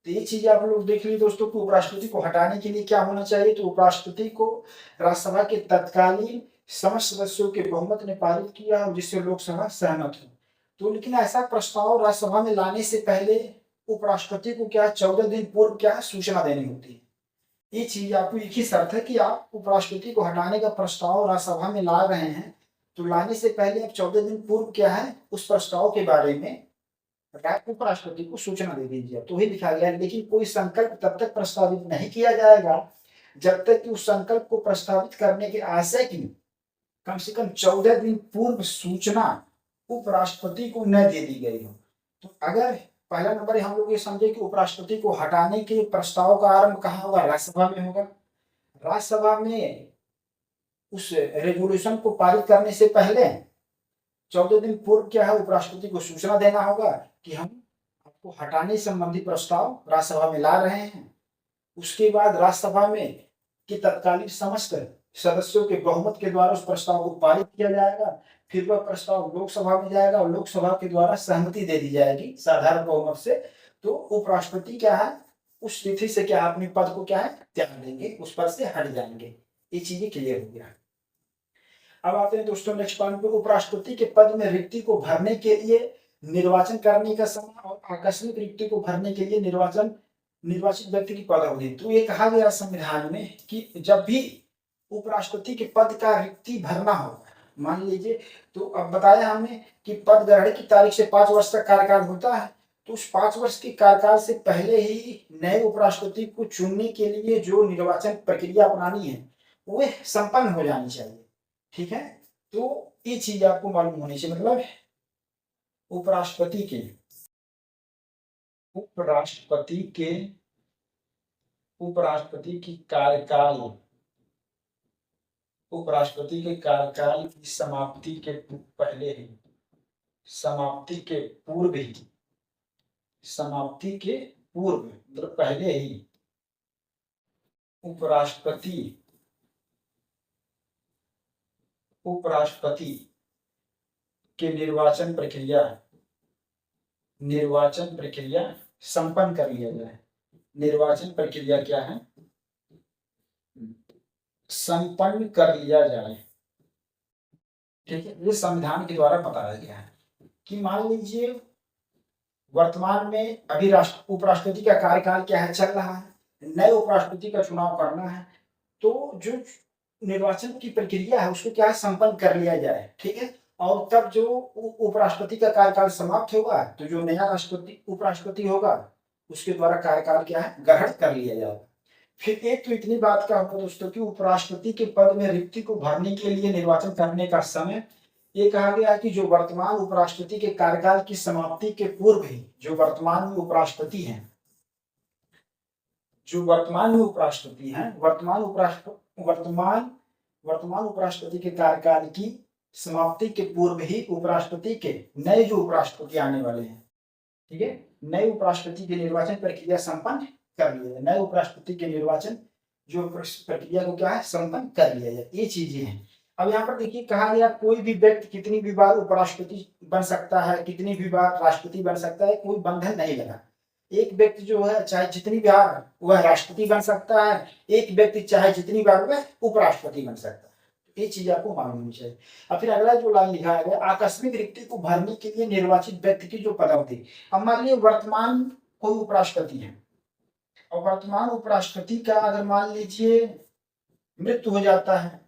S1: तो ये चीज आप लोग देख लीजिए दोस्तों कि उपराष्ट्रपति को हटाने के लिए क्या होना चाहिए, तो उपराष्ट्रपति को राज्यसभा के तत्कालीन समस्त सदस्यों के बहुमत ने पारित किया और जिससे लोकसभा सहमत हो। तो लेकिन ऐसा प्रस्ताव राज्यसभा में लाने से पहले उपराष्ट्रपति को क्या 14 दिन पूर्व क्या सूचना देनी होती है। ये चीज आपको एक ही शर्त है कि आप उपराष्ट्रपति को हटाने का प्रस्ताव राज्यसभा में ला रहे हैं तो लाने से पहले अब 14 दिन पूर्व क्या है, उस प्रस्ताव के बारे में उपराष्ट्रपति को सूचना दे दीजिए। तो ही लिखा गया है, लेकिन कोई संकल्प तब तक प्रस्तावित नहीं किया जाएगा जब तक कि उस संकल्प को प्रस्तावित करने के आशय की कम से कम 14 दिन पूर्व सूचना उपराष्ट्रपति को न दे दी गई हो। तो अगर पहला नंबर हम लोग ये समझे कि उपराष्ट्रपति को हटाने के प्रस्ताव का आरंभ कहाँ होगा, राज्यसभा में होगा। राज्यसभा में उस रेजोल्यूशन को पारित करने से पहले 14 दिन पूर्व क्या है, उपराष्ट्रपति को सूचना देना होगा कि हम आपको हटाने संबंधी प्रस्ताव राज्यसभा में ला रहे हैं। उसके बाद राज्यसभा में कि तत्कालीन समस्त सदस्यों के बहुमत के द्वारा उस प्रस्ताव को पारित किया जाएगा। फिर वह प्रस्ताव लोकसभा में जाएगा और लोकसभा के द्वारा सहमति दे दी जाएगी साधारण बहुमत से। तो उपराष्ट्रपति क्या है, उस तिथि से क्या अपने पद को क्या है त्याग देंगे, उस पद से हट जाएंगे। ये चीजें क्लियर हो गया। अब आते हैं दोस्तों नेक्स्ट पॉइंट पे, उपराष्ट्रपति के पद में रिक्ति को भरने के लिए निर्वाचन करने का समय और आकस्मिक रिक्ति को भरने के लिए निर्वाचित व्यक्ति की पदावधि। तो ये कहा गया संविधान में कि जब भी उपराष्ट्रपति के पद का रिक्ति भरना हो, मान लीजिए, तो अब बताया हमने कि पद ग्रहण की तारीख से 5 वर्ष का कार्यकाल होता है। तो उस 5 वर्ष के कार्यकाल से पहले ही नए उपराष्ट्रपति को चुनने के लिए जो निर्वाचन प्रक्रिया अपनानी है वह संपन्न हो जानी चाहिए। ठीक है, तो ये चीज आपको मालूम होनी चाहिए। मतलब उपराष्ट्रपति की कार्यकाल की समाप्ति के पहले ही, समाप्ति के पूर्व मतलब पहले ही उपराष्ट्रपति के निर्वाचन प्रक्रिया संपन्न कर लिया जाए। निर्वाचन प्रक्रिया क्या है, संपन्न कर लिया जाए। ठीक है, ये संविधान के द्वारा बताया गया है कि मान लीजिए वर्तमान में अभी उपराष्ट्रपति का कार्यकाल क्या है, चल रहा है, नए उपराष्ट्रपति का चुनाव करना है। तो जो निर्वाचन की प्रक्रिया है उसको क्या है संपन्न कर लिया जाए। ठीक है, और तब जो उपराष्ट्रपति का कार्यकाल समाप्त होगा तो जो नया उपराष्ट्रपति होगा उसके द्वारा कार्यकाल क्या है ग्रहण कर लिया जाएगा। फिर एक तो इतनी बात का होगा दोस्तों कि उपराष्ट्रपति के पद में रिक्ति को भरने के लिए निर्वाचन करने का समय ये कहा गया है कि जो वर्तमान उपराष्ट्रपति के कार्यकाल की समाप्ति के पूर्व ही जो वर्तमान उपराष्ट्रपति हैं, वर्तमान उपराष्ट्रपति के कार्यकाल की समाप्ति के पूर्व ही उपराष्ट्रपति के नए जो उपराष्ट्रपति आने वाले हैं, ठीक है, नए उपराष्ट्रपति की निर्वाचन प्रक्रिया संपन्न कर लिया जाए। नए उपराष्ट्रपति के निर्वाचन जो प्रक्रिया को क्या है संपन्न कर लिया जाए। ये चीजें हैं। अब यहाँ पर देखिए कहा गया कोई भी व्यक्ति कितनी भी बार उपराष्ट्रपति बन सकता है, कितनी भी बार राष्ट्रपति बन सकता है, कोई बंधन नहीं लगा। एक व्यक्ति जो है चाहे जितनी बार वह राष्ट्रपति बन सकता है, एक व्यक्ति चाहे जितनी बार वह उपराष्ट्रपति बन सकता है। ये चीज आपको मालूम होनी चाहिए। अब फिर अगला जो लाइन लिखा है आकस्मिक रिक्ति को भरने के लिए निर्वाचित व्यक्ति की जो पदावधि। अब मान लीजिए वर्तमान कोई उपराष्ट्रपति है और वर्तमान उपराष्ट्रपति का अगर मान लीजिए मृत्यु हो जाता है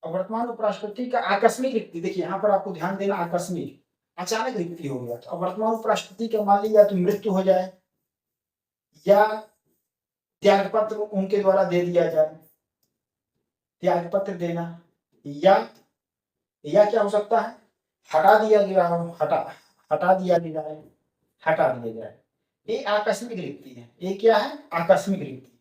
S1: और वर्तमान उपराष्ट्रपति का आकस्मिक रिक्ति, देखिए यहाँ पर आपको ध्यान देना, आकस्मिक अचानक रिक्ति हो गया तो अब वर्तमान उपराष्ट्रपति का मान लीजिए तो मृत्यु हो जाए या त्यागपत्र उनके द्वारा दे दिया जाए, त्यागपत्र देना, या क्या हो सकता है हटा दिया जाए। ये आकस्मिक रिक्ति है। ये क्या है आकस्मिक रिक्ति।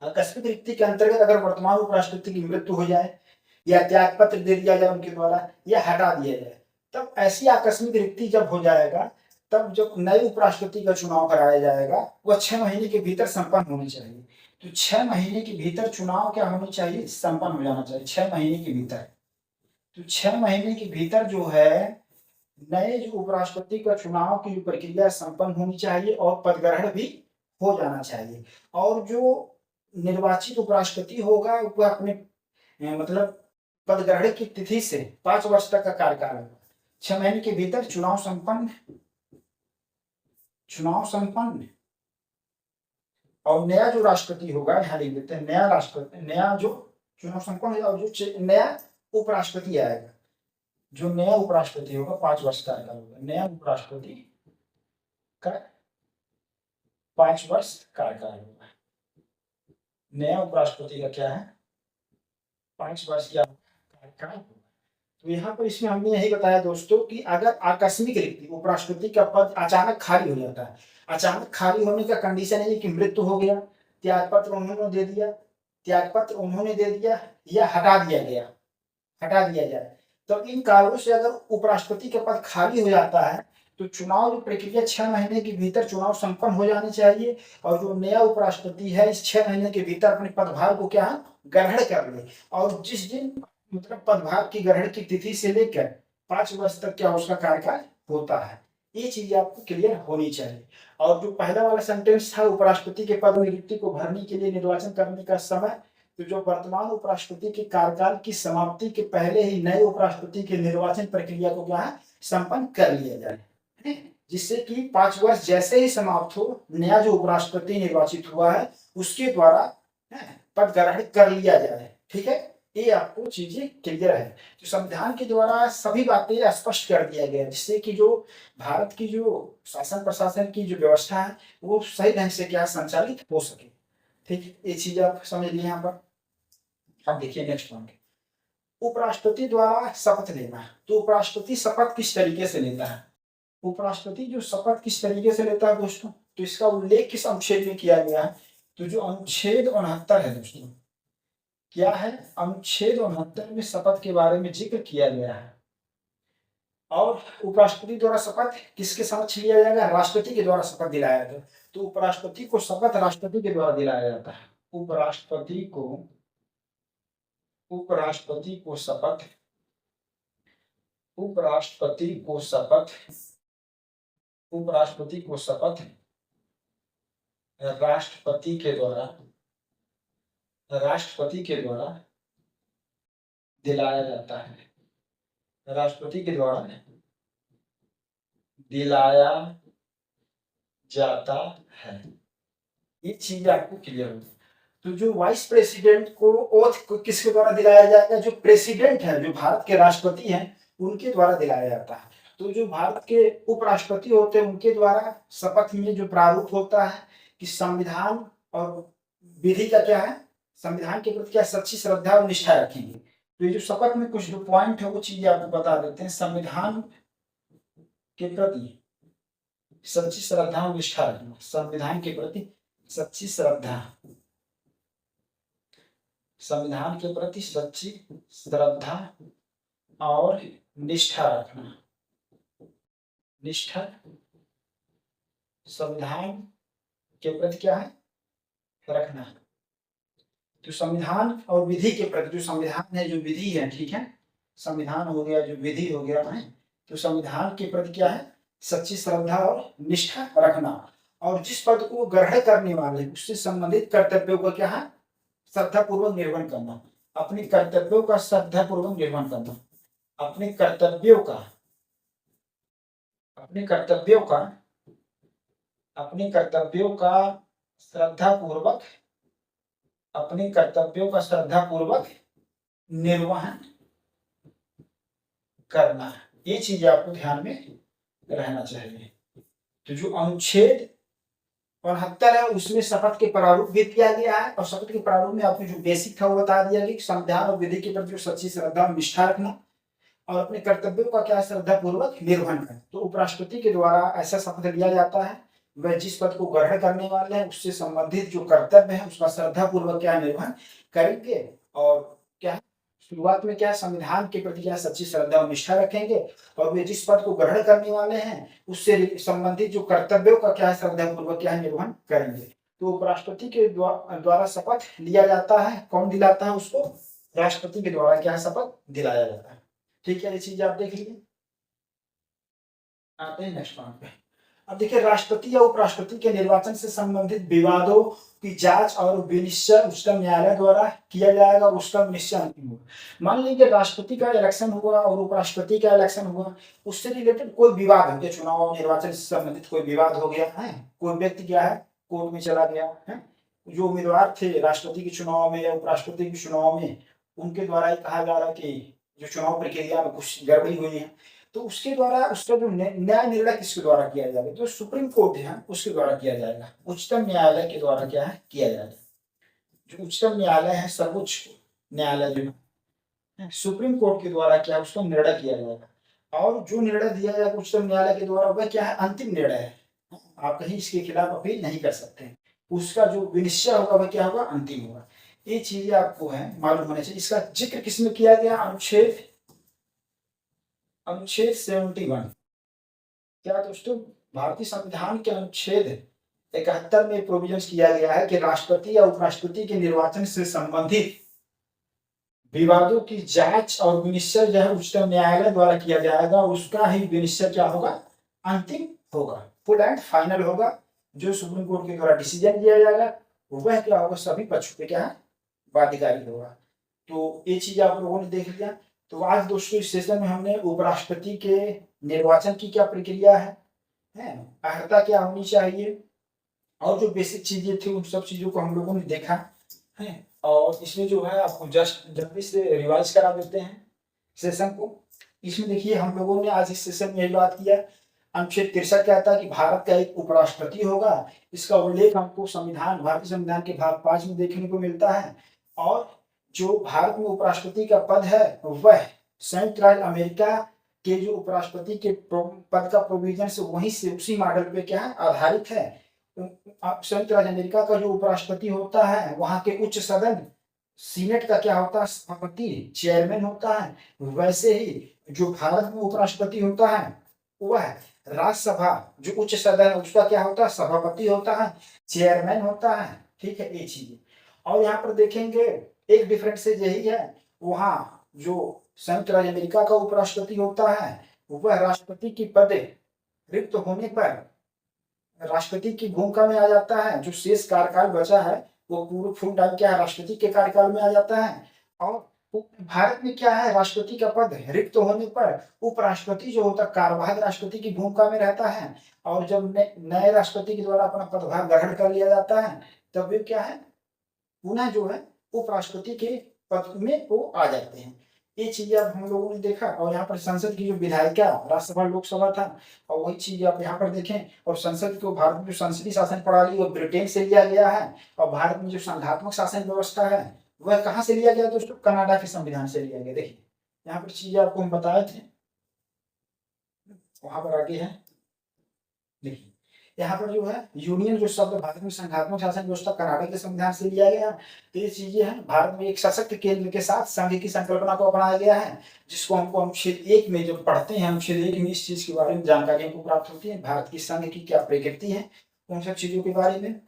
S1: आकस्मिक रिक्ति के अंतर्गत अगर वर्तमान उपराष्ट्रपति की मृत्यु हो जाए या त्यागपत्र दे दिया जाए उनके द्वारा या हटा दिया जाए, तब ऐसी आकस्मिक रिक्ति जब हो जाएगा तब जब नए उपराष्ट्रपति का चुनाव कराया जाएगा वह 6 महीने के भीतर संपन्न होनी चाहिए। तो 6 महीने के भीतर चुनाव क्या होनी चाहिए संपन्न हो जाना चाहिए 6 महीने के भीतर। तो 6 महीने के भीतर जो है नए जो उपराष्ट्रपति का चुनाव की प्रक्रिया संपन्न होनी चाहिए और पदग्रहण भी हो जाना चाहिए। और जो निर्वाचित उपराष्ट्रपति होगा वह अपने मतलब पदग्रहण की तिथि से 5 वर्ष तक का कार्यकाल होगा। 6 महीने के भीतर चुनाव संपन्न और नया जो राष्ट्रपति होगा यहाँ लिख देते हैं, नया जो चुनाव संपन्न और जो नया उपराष्ट्रपति आएगा, जो नया उपराष्ट्रपति होगा 5 वर्ष कार्यकाल होगा, नया उपराष्ट्रपति का 5 वर्ष कार्यकाल होगा, नया उपराष्ट्रपति का क्या है 5 वर्ष क्या कार्यकाल होगा। तो यहाँ पर इसमें हमने यही बताया दोस्तों कि अगर आकस्मिक रिक्ति उपराष्ट्रपति का पद अचानक खाली हो जाता है, अचानक खाली होने का कंडीशन है कि मृत्यु हो गया, त्यागपत्र उन्होंने दे दिया या हटा दिया जाए, तो इन कारणों से अगर उपराष्ट्रपति का पद खाली हो जाता है तो चुनाव की प्रक्रिया 6 महीने के भीतर चुनाव संपन्न हो जाने चाहिए, और जो नया उपराष्ट्रपति है इस 6 महीने के भीतर अपने पदभार को क्या ग्रहण कर ले, और जिस दिन मतलब पदभार की ग्रहण की तिथि से लेकर 5 वर्ष तक क्या उसका कार्यकाल होता है, ये चीज आपको क्लियर होनी चाहिए। और जो पहला वाला सेंटेंस था उपराष्ट्रपति के पद में रिक्ति को भरने के लिए निर्वाचन करने का समय, तो जो वर्तमान उपराष्ट्रपति के कार्यकाल की समाप्ति के पहले ही नए उपराष्ट्रपति के निर्वाचन प्रक्रिया को क्या है संपन्न कर लिया जाए, जिससे कि 5 वर्ष जैसे ही समाप्त हो नया जो उपराष्ट्रपति निर्वाचित हुआ है उसके द्वारा पद ग्रहण कर लिया जाए। ठीक है, ये आपको चीजें क्लियर है। तो संविधान के द्वारा सभी बातें स्पष्ट कर दिया गया, जिससे कि जो भारत की जो शासन प्रशासन की जो व्यवस्था है वो सही ढंग से क्या संचालित हो सके। ठीक, ये चीज आप समझ लिए यहाँ पर। अब देखिए नेक्स्ट पॉइंट, उपराष्ट्रपति द्वारा शपथ लेना। तो उपराष्ट्रपति शपथ किस तरीके से लेता है, उपराष्ट्रपति जो शपथ किस तरीके से लेता है दोस्तों, तो इसका उल्लेख किस अनुच्छेद में किया गया है, तो जो अनुच्छेद 69 है दोस्तों, क्या है अनुच्छेद 69 में शपथ के बारे में जिक्र किया गया है। और उपराष्ट्रपति द्वारा शपथ किसके समक्ष लिया जाएगा, राष्ट्रपति के द्वारा शपथ दिलाया जाता है। तो उपराष्ट्रपति को शपथ राष्ट्रपति के द्वारा दिलाया जाता है, उपराष्ट्रपति को शपथ राष्ट्रपति के द्वारा दिलाया जाता है, राष्ट्रपति के द्वारा दिलाया जाता है। ये चीज आपको क्लियर होगी। तो जो वाइस प्रेसिडेंट को ओथ किसके द्वारा दिलाया जाएगा, जो प्रेसिडेंट है, जो भारत के राष्ट्रपति हैं उनके द्वारा दिलाया जाता है। तो जो भारत के उपराष्ट्रपति होते हैं उनके द्वारा शपथ में जो प्रारूप होता है कि संविधान और विधि का क्या है, संविधान के प्रति क्या सच्ची श्रद्धा और निष्ठा रखेंगे। तो ये जो शपथ में कुछ जो पॉइंट है वो चीजें आपको बता देते हैं। संविधान के प्रति सच्ची श्रद्धा और निष्ठा रखना, संविधान के प्रति सच्ची श्रद्धा, संविधान के प्रति सच्ची श्रद्धा और निष्ठा रखना, निष्ठा संविधान के प्रति क्या है रखना। तो संविधान और विधि के प्रति, जो संविधान है जो विधि है, ठीक है, संविधान हो गया जो विधि हो गया है, तो संविधान के प्रति क्या है सच्ची श्रद्धा और निष्ठा रखना। और जिस पद को ग्रहण करने वाले उससे संबंधित कर्तव्यों का क्या है श्रद्धापूर्वक निर्वहन करना, अपने कर्तव्यों का श्रद्धापूर्वक निर्वहन करना, अपने कर्तव्यों का श्रद्धापूर्वक निर्वहन करना। ये चीज आपको ध्यान में रहना चाहिए। तो जो अनुच्छेद 69 है उसमें शपथ के प्रारूप भी दिया गया है, और शपथ के प्रारूप में आपको जो बेसिक था वो बता दिया गया कि संविधान और विधि के प्रति जो सच्ची श्रद्धा और निष्ठा रखना और अपने कर्तव्यों का क्या श्रद्धा पूर्वक निर्वहन करना। तो उपराष्ट्रपति के द्वारा ऐसा शपथ लिया जाता है, वह जिस पद को ग्रहण करने वाले हैं उससे संबंधित जो कर्तव्य है उसका श्रद्धा पूर्वक क्या निर्वहन करेंगे, और क्या शुरुआत में क्या संविधान के प्रति क्या सच्ची श्रद्धा और निष्ठा रखेंगे, और वे जिस पद को ग्रहण करने वाले हैं उससे संबंधित जो कर्तव्यों का क्या श्रद्धा पूर्वक क्या निर्वहन करेंगे। तो उपराष्ट्रपति के द्वारा शपथ लिया जाता है, कौन दिलाता है उसको, राष्ट्रपति के द्वारा क्या शपथ दिलाया जाता है। ठीक है, ये चीज आप देख लीजिए। आते हैं नेक्स्ट पॉइंट पे। अब देखिए राष्ट्रपति या उपराष्ट्रपति के निर्वाचन से संबंधित विवादों की जांच और विनिश्चय उच्चतम न्यायालय द्वारा किया जाएगा और उसका निश्चय अंतिम होगा। मान लीजिए राष्ट्रपति का इलेक्शन हुआ और उपराष्ट्रपति का इलेक्शन हुआ, उससे रिलेटेड कोई विवाद हो गया, चुनाव निर्वाचन से संबंधित कोई विवाद हो गया है, कोई व्यक्ति क्या है कोर्ट में चला गया है, जो उम्मीदवार थे राष्ट्रपति के चुनाव में या उपराष्ट्रपति के चुनाव में उनके द्वारा कहा जा रहा है कि जो चुनाव प्रक्रिया में कुछ गड़बड़ी हुई है, तो उसके द्वारा उसका जो न्याय निर्णय किसके द्वारा किया जाएगा, जो सुप्रीम कोर्ट है उसके द्वारा किया जाएगा, उच्चतम न्यायालय के द्वारा क्या है किया जाएगा। जो उच्चतम न्यायालय है, सर्वोच्च न्यायालय जो है, सुप्रीम कोर्ट के द्वारा क्या उसका निर्णय किया जाएगा। और जो निर्णय दिया जाएगा उच्चतम न्यायालय के द्वारा वह क्या है, अंतिम निर्णय है। आप कहीं इसके खिलाफ अपील नहीं कर सकते। उसका जो विनिश्चय होगा वह क्या होगा, अंतिम होगा। ये चीजें आपको है मालूम होना चाहिए। इसका जिक्र किसमें किया गया, अनुच्छेद 71। क्या दोस्तों, भारतीय संविधान के अनुच्छेद 71 में प्रोविजन किया गया है कि राष्ट्रपति या उपराष्ट्रपति के निर्वाचन से संबंधित विवादों की जांच और विनिश्चय जो है उच्चतम न्यायालय द्वारा किया जाएगा। उसका ही विनिश्चय क्या होगा, अंतिम होगा, फुल एंड फाइनल होगा। जो सुप्रीम कोर्ट के द्वारा डिसीजन दिया जाएगा वह क्या होगा, सभी पक्षों पे क्या है, बाध्यकारी होगा। तो ये चीज आप लोगों ने देख लिया। तो आज दोस्तों इस सेशन में हमने उपराष्ट्रपति के निर्वाचन की क्या प्रक्रिया है, अर्हता क्या होनी चाहिए, और जो बेसिक चीजें थी उन सब चीजों को हम लोगों ने देखा है। और इसमें जो है आपको जस्ट जल्दी से रिवाइज करा देते हैं सेशन को। इसमें देखिए हम लोगों ने आज इस सेशन में यही बात किया, अनुच्छेद 63 कहता है कि भारत का एक उपराष्ट्रपति होगा। इसका उल्लेख हमको संविधान, भारतीय संविधान के भाग 5 में देखने को मिलता है। और जो भारत में उपराष्ट्रपति का पद है वह संयुक्त राज्य अमेरिका के जो उपराष्ट्रपति के पद का प्रोविजन से वहीं से उसी मॉडल पे क्या है आधारित है। संयुक्त राज्य अमेरिका का जो उपराष्ट्रपति होता है वहां के उच्च सदन सीनेट का क्या होता है, सभापति चेयरमैन होता है। वैसे ही जो भारत में उपराष्ट्रपति होता है वह राज्यसभा जो उच्च सदन है उसका क्या होता है, सभापति होता है, चेयरमैन होता है। ठीक है, ये चीज। और यहाँ पर देखेंगे एक डिफरेंस यही है, वहां जो संयुक्त राज्य अमेरिका का उपराष्ट्रपति होता है वह राष्ट्रपति की पद रिक्त होने पर राष्ट्रपति की भूमिका में आ जाता है। जो शेष कार्यकाल बचा है वो पूरे फुल टाइम क्या है, राष्ट्रपति के कार्यकाल में आ जाता है। और भारत में क्या है, राष्ट्रपति का पद रिक्त होने पर उपराष्ट्रपति जो होता है कार्यवाहक राष्ट्रपति की भूमिका में रहता है। और जब नए राष्ट्रपति के द्वारा अपना पदभार ग्रहण कर लिया जाता है तब वे क्या है, पुनः जो है उपराष्ट्रपति के पद में वो आ जाते हैं। ये चीजें अब हम लोगों ने देखा। और यहाँ पर संसद की जो विधायिका राज्यसभा लोकसभा था, और वही चीज आप यहाँ पर देखें। और संसद को भारत में जो संसदीय शासन प्रणाली वो ब्रिटेन से लिया गया है। और भारत में जो संघात्मक शासन व्यवस्था है वह कहाँ से लिया गया दोस्तों, कनाडा के संविधान से लिया गया। देखिए यहाँ पर चीजें आपको हम बताए थे, वहां पर आगे है। देखिए यहाँ पर जो है यूनियन जो शब्द भारत में संघात्मक शासन व्यवस्था कनाडा के संविधान से लिया गया। तो ये चीजें हैं, भारत में एक सशक्त केंद्र के साथ संघ की संकल्पना को अपनाया गया है, जिसको हमको अनुच्छेद 1 में जब पढ़ते हैं, अनुच्छेद 1 में इस चीज के बारे में जानकारी हमको प्राप्त होती है, भारत की संघ की क्या प्रकृति है, उन सब चीजों के बारे में।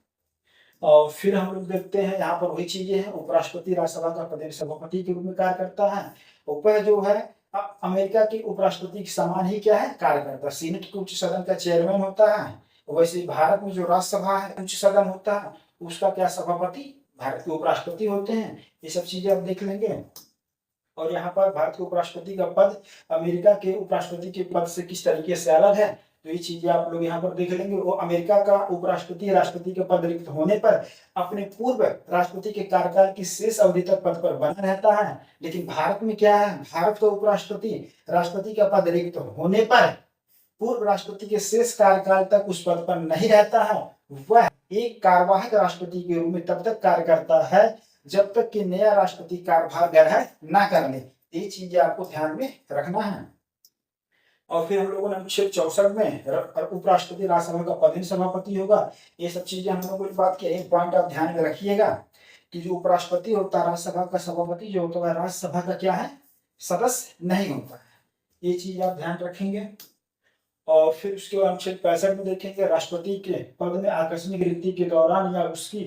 S1: और फिर हम लोग देखते हैं यहाँ पर वही चीजें हैं, उपराष्ट्रपति राज्यसभा का प्रदेश सभापति के रूप में कार्य करता है। ऊपर जो है अमेरिका के उपराष्ट्रपति के समान ही क्या है कार्य करता है, सीनेट के उच्च सदन का चेयरमैन होता है। वैसे भारत में जो राज्यसभा है उच्च सदन होता है, उसका क्या सभापति भारत के उपराष्ट्रपति होते हैं। ये सब चीजें आप देख लेंगे। और यहाँ पर भारत के उपराष्ट्रपति का पद अमेरिका के उपराष्ट्रपति के पद से किस तरीके से अलग है, तो ये चीजें आप लोग यहाँ पर देख लेंगे। वो अमेरिका का उपराष्ट्रपति राष्ट्रपति के पद रिक्त होने पर अपने पूर्व राष्ट्रपति के कार्यकाल की शेष अवधि तक पद पर बना रहता है। लेकिन भारत में क्या है, भारत का उपराष्ट्रपति राष्ट्रपति का पद रिक्त होने पर पूर्व राष्ट्रपति के शेष कार्यकाल तक उस पद पर नहीं रहता है। वह एक कार्यवाहक राष्ट्रपति के रूप में तब तक कार्य करता है जब तक कि नया राष्ट्रपति कार्यभार ग्रहण ना कर ले। ये चीजें आपको ध्यान में रखना है। और फिर हम लोगों ने अनुच्छेद 64 में उपराष्ट्रपति राज्यसभा का पदेन सभापति होगा। ये सब चीजें हम लोगों ने बात की। एक पॉइंट आप ध्यान में रखिएगा कि जो उपराष्ट्रपति होता है राज्यसभा का सभापति जो होता है राज्यसभा का क्या है, सदस्य नहीं होता है। ये चीज आप ध्यान रखेंगे। और फिर उसके बाद अनुच्छेद 65 में देखेंगे राष्ट्रपति के पद में आकस्मिक रिक्ति के दौरान या उसकी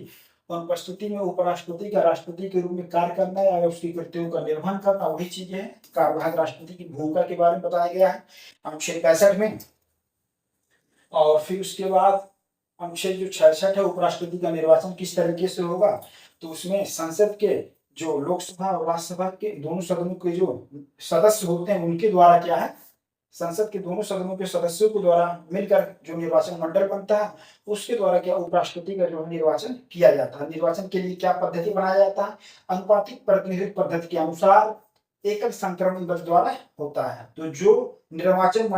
S1: अनुपस्थिति में उपराष्ट्रपति का राष्ट्रपति के रूप में कार्य करना या उसकी कर्तव्यों का निर्वहन करना। वही चीजें हैं, कार्यवाहक राष्ट्रपति की भूमिका के बारे में बताया गया है अनुच्छेद 65 में। और फिर उसके बाद अनुच्छेद जो 66 है उपराष्ट्रपति का निर्वाचन किस तरीके से होगा, तो उसमें संसद के जो लोकसभा और राज्यसभा के दोनों सदनों के जो सदस्य होते हैं उनके द्वारा क्या है, संसद के दोनों सदनों के सदस्यों के द्वारा मिलकर जो निर्वाचन मंडल बनता है उसके द्वारा क्या उपराष्ट्रपति का जो निर्वाचन किया जाता है। निर्वाचन के लिए क्या पद्धति बनाया जाता है, अनुपातिक प्रतिनिधित्व पद्धति के अनुसार एकल संक्रमण बल द्वारा होता है। तो जो निर्वाचन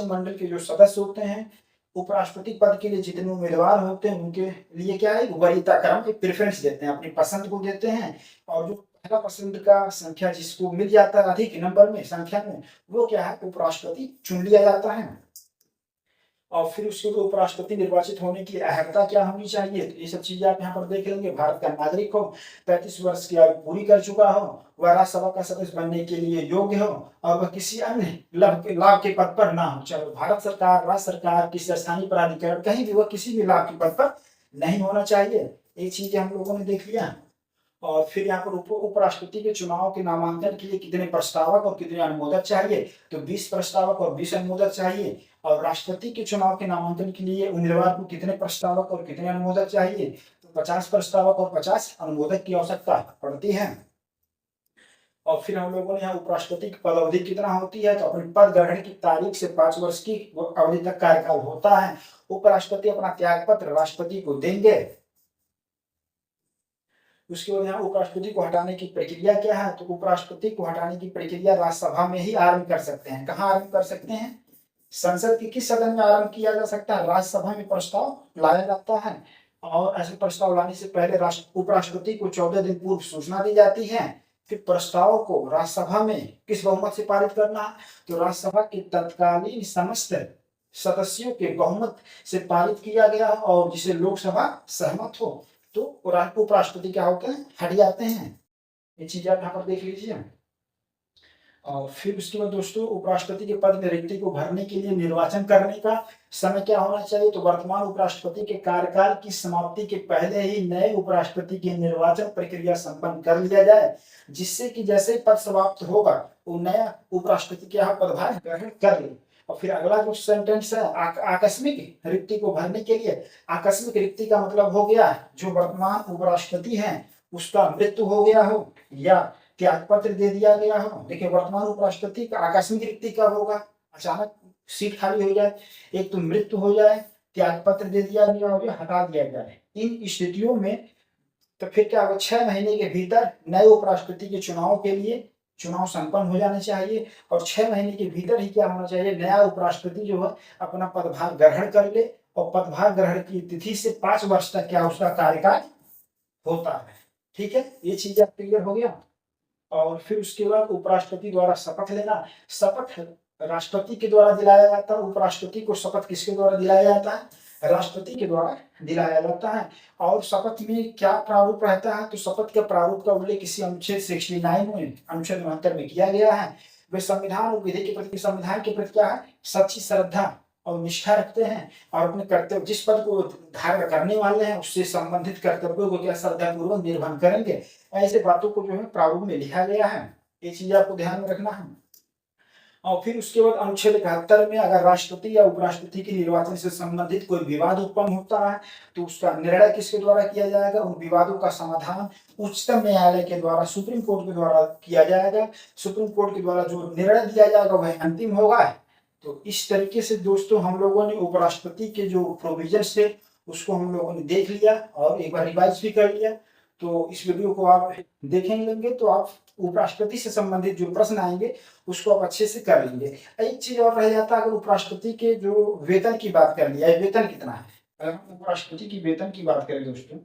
S1: मंडल के जो सदस्य होते हैं, उपराष्ट्रपति पद के लिए जितने उम्मीदवार होते हैं उनके लिए क्या है, वरीयता क्रम एक प्रेफरेंस देते हैं, अपनी पसंद को देते हैं। और जो पहला पसंद का संख्या जिसको मिल जाता है अधिक नंबर में, संख्या में, वो क्या है, उपराष्ट्रपति चुन लिया जाता है। और फिर उसके जो उपराष्ट्रपति निर्वाचित होने की अर्हता क्या होनी चाहिए, तो ये सब चीजें आप यहाँ पर देख लेंगे। भारत का नागरिक हो, 35 वर्ष की आयु पूरी कर चुका हो, वह राज्यसभा का सदस्य बनने के लिए योग्य हो, और वह किसी अन्य लाभ के पद पर ना हो, चाहे भारत सरकार, राज्य सरकार, किसी स्थानीय प्राधिकरण, कहीं भी वह किसी भी लाभ के पद पर नहीं होना चाहिए। ये चीजें हम लोगों ने देख लिया। और फिर यहाँ पर उपराष्ट्रपति के चुनाव के नामांकन के लिए कितने प्रस्तावक और कितने अनुमोदक चाहिए, तो 20 प्रस्तावक और 20 अनुमोदक चाहिए। और राष्ट्रपति के चुनाव के नामांकन के लिए उम्मीदवार को कितने प्रस्तावक और कितने अनुमोदक चाहिए, तो 50 प्रस्तावक और 50 अनुमोदक की आवश्यकता पड़ती है। और फिर हम लोगों ने यहाँ उपराष्ट्रपति की पद अवधि कितना होती है, तो अपने पद ग्रहण की तारीख से 5 वर्ष की अवधि तक कार्यकाल होता है। उपराष्ट्रपति अपना त्याग पत्र राष्ट्रपति को देंगे। उसके बाद यहाँ उपराष्ट्रपति को हटाने की प्रक्रिया क्या है, तो उपराष्ट्रपति को हटाने की प्रक्रिया राज्यसभा में ही आरंभ कर सकते हैं। कहाँ आरंभ कर सकते हैं, संसद के किस सदन में आरंभ किया जा सकता है, राज्यसभा में प्रस्ताव लाया जाता है। और ऐसे प्रस्ताव लाने से पहले उपराष्ट्रपति को 14 दिन पूर्व सूचना दी जाती है। फिर प्रस्ताव को राज्यसभा में किस बहुमत से पारित करना है, तो राज्यसभा के तत्कालीन समस्त सदस्यों के बहुमत से पारित किया गया, और जिसे लोकसभा सहमत हो तो उपराष्ट्रपति क्या होते हैं, हट जाते हैं। ये चीज आप यहाँ पर देख लीजिए। और फिर उसके बाद दोस्तों, उपराष्ट्रपति के पद में रिक्ति को भरने के लिए निर्वाचन करने का समय क्या होना चाहिए, तो वर्तमान उपराष्ट्रपति के कार्यकाल की समाप्ति के पहले ही नए उपराष्ट्रपति की निर्वाचन प्रक्रिया संपन्न कर लिया जाए, जिससे कि जैसे पद समाप्त होगा वो नया उपराष्ट्रपति के यहाँ पदभार ग्रहण कर ले। और फिर अगला जो सेंटेंस है, आकस्मिक रिक्ति को भरने के लिए, आकस्मिक रिक्ति का मतलब हो गया जो वर्तमान उपराष्ट्रपति है उसका मृत्यु हो गया हो या त्याग पत्र दे दिया गया हो। देखिए, वर्तमान उपराष्ट्रपति का आकस्मिक रिक्ति कब होगा, अचानक सीट खाली हो जाए, एक तो मृत्यु हो जाए, त्याग पत्र दे दिया गया हो या हटा दिया जाए। इन स्थितियों में तो फिर क्या होगा, 6 महीने के भीतर नए उपराष्ट्रपति के चुनाव के लिए चुनाव संपन्न हो जाने चाहिए। और 6 महीने के भीतर ही क्या होना चाहिए, नया उपराष्ट्रपति जो है अपना पदभार ग्रहण कर ले, और पदभार ग्रहण की तिथि से 5 वर्ष तक क्या उसका कार्यकाल होता है। ठीक है, ये चीज क्लियर हो गया। और फिर उसके बाद उपराष्ट्रपति द्वारा शपथ लेना, शपथ राष्ट्रपति के द्वारा दिलाया जाता है। उपराष्ट्रपति को शपथ किसके द्वारा दिलाया जाता है, राष्ट्रपति के द्वारा दिलाया जाता है। और शपथ में क्या प्रारूप रहता है, तो शपथ के प्रारूप का उल्लेख किसी अनुच्छेद 69 में, अनुच्छेद 69 में किया गया है। वे संविधान और विधि के प्रति, संविधान के प्रति क्या है, सच्ची श्रद्धा और निष्ठा रखते हैं, और अपने कर्तव्य, जिस पद को धारण करने वाले हैं उससे संबंधित कर्तव्यों को क्या श्रद्धा पूर्वक निर्वहन करेंगे। ऐसे बातों को जो है प्रारूप में लिखा गया है। ये चीज आपको ध्यान में रखना है। और फिर उसके बाद अनुच्छेद 71 में अगर राष्ट्रपति या उपराष्ट्रपति के निर्वाचन से संबंधित कोई विवाद उत्पन्न होता है तो उसका निर्णय किसके द्वारा किया जाएगा, उन विवादों का समाधान उच्चतम न्यायालय के द्वारा, सुप्रीम कोर्ट के द्वारा किया जाएगा। सुप्रीम कोर्ट के द्वारा जो निर्णय दिया जाएगा वह अंतिम होगा। तो इस तरीके से दोस्तों हम लोगों ने उपराष्ट्रपति के जो प्रोविजंस थे उसको हम लोगों ने देख लिया और एक बार रिवाइज भी कर लिया। तो इस वीडियो को आप देखेंगे तो आप उपराष्ट्रपति से संबंधित जो प्रश्न आएंगे उसको आप अच्छे से कर लेंगे। एक चीज और रह जाता है, अगर उपराष्ट्रपति के जो वेतन की बात कर लिया, वेतन कितना है, अगर हम उपराष्ट्रपति की वेतन की बात करें दोस्तों,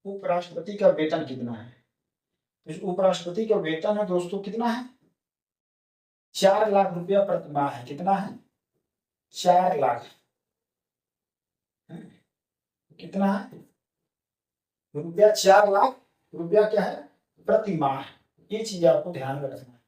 S1: उपराष्ट्रपति का वेतन कितना है, तो उपराष्ट्रपति का वेतन है दोस्तों कितना है, 4 लाख रुपया प्रति माह है। कितना है, 4 लाख, कितना है रुपया, 4 लाख रुपया क्या है प्रति माह। ये चीज आपको ध्यान में रखना है।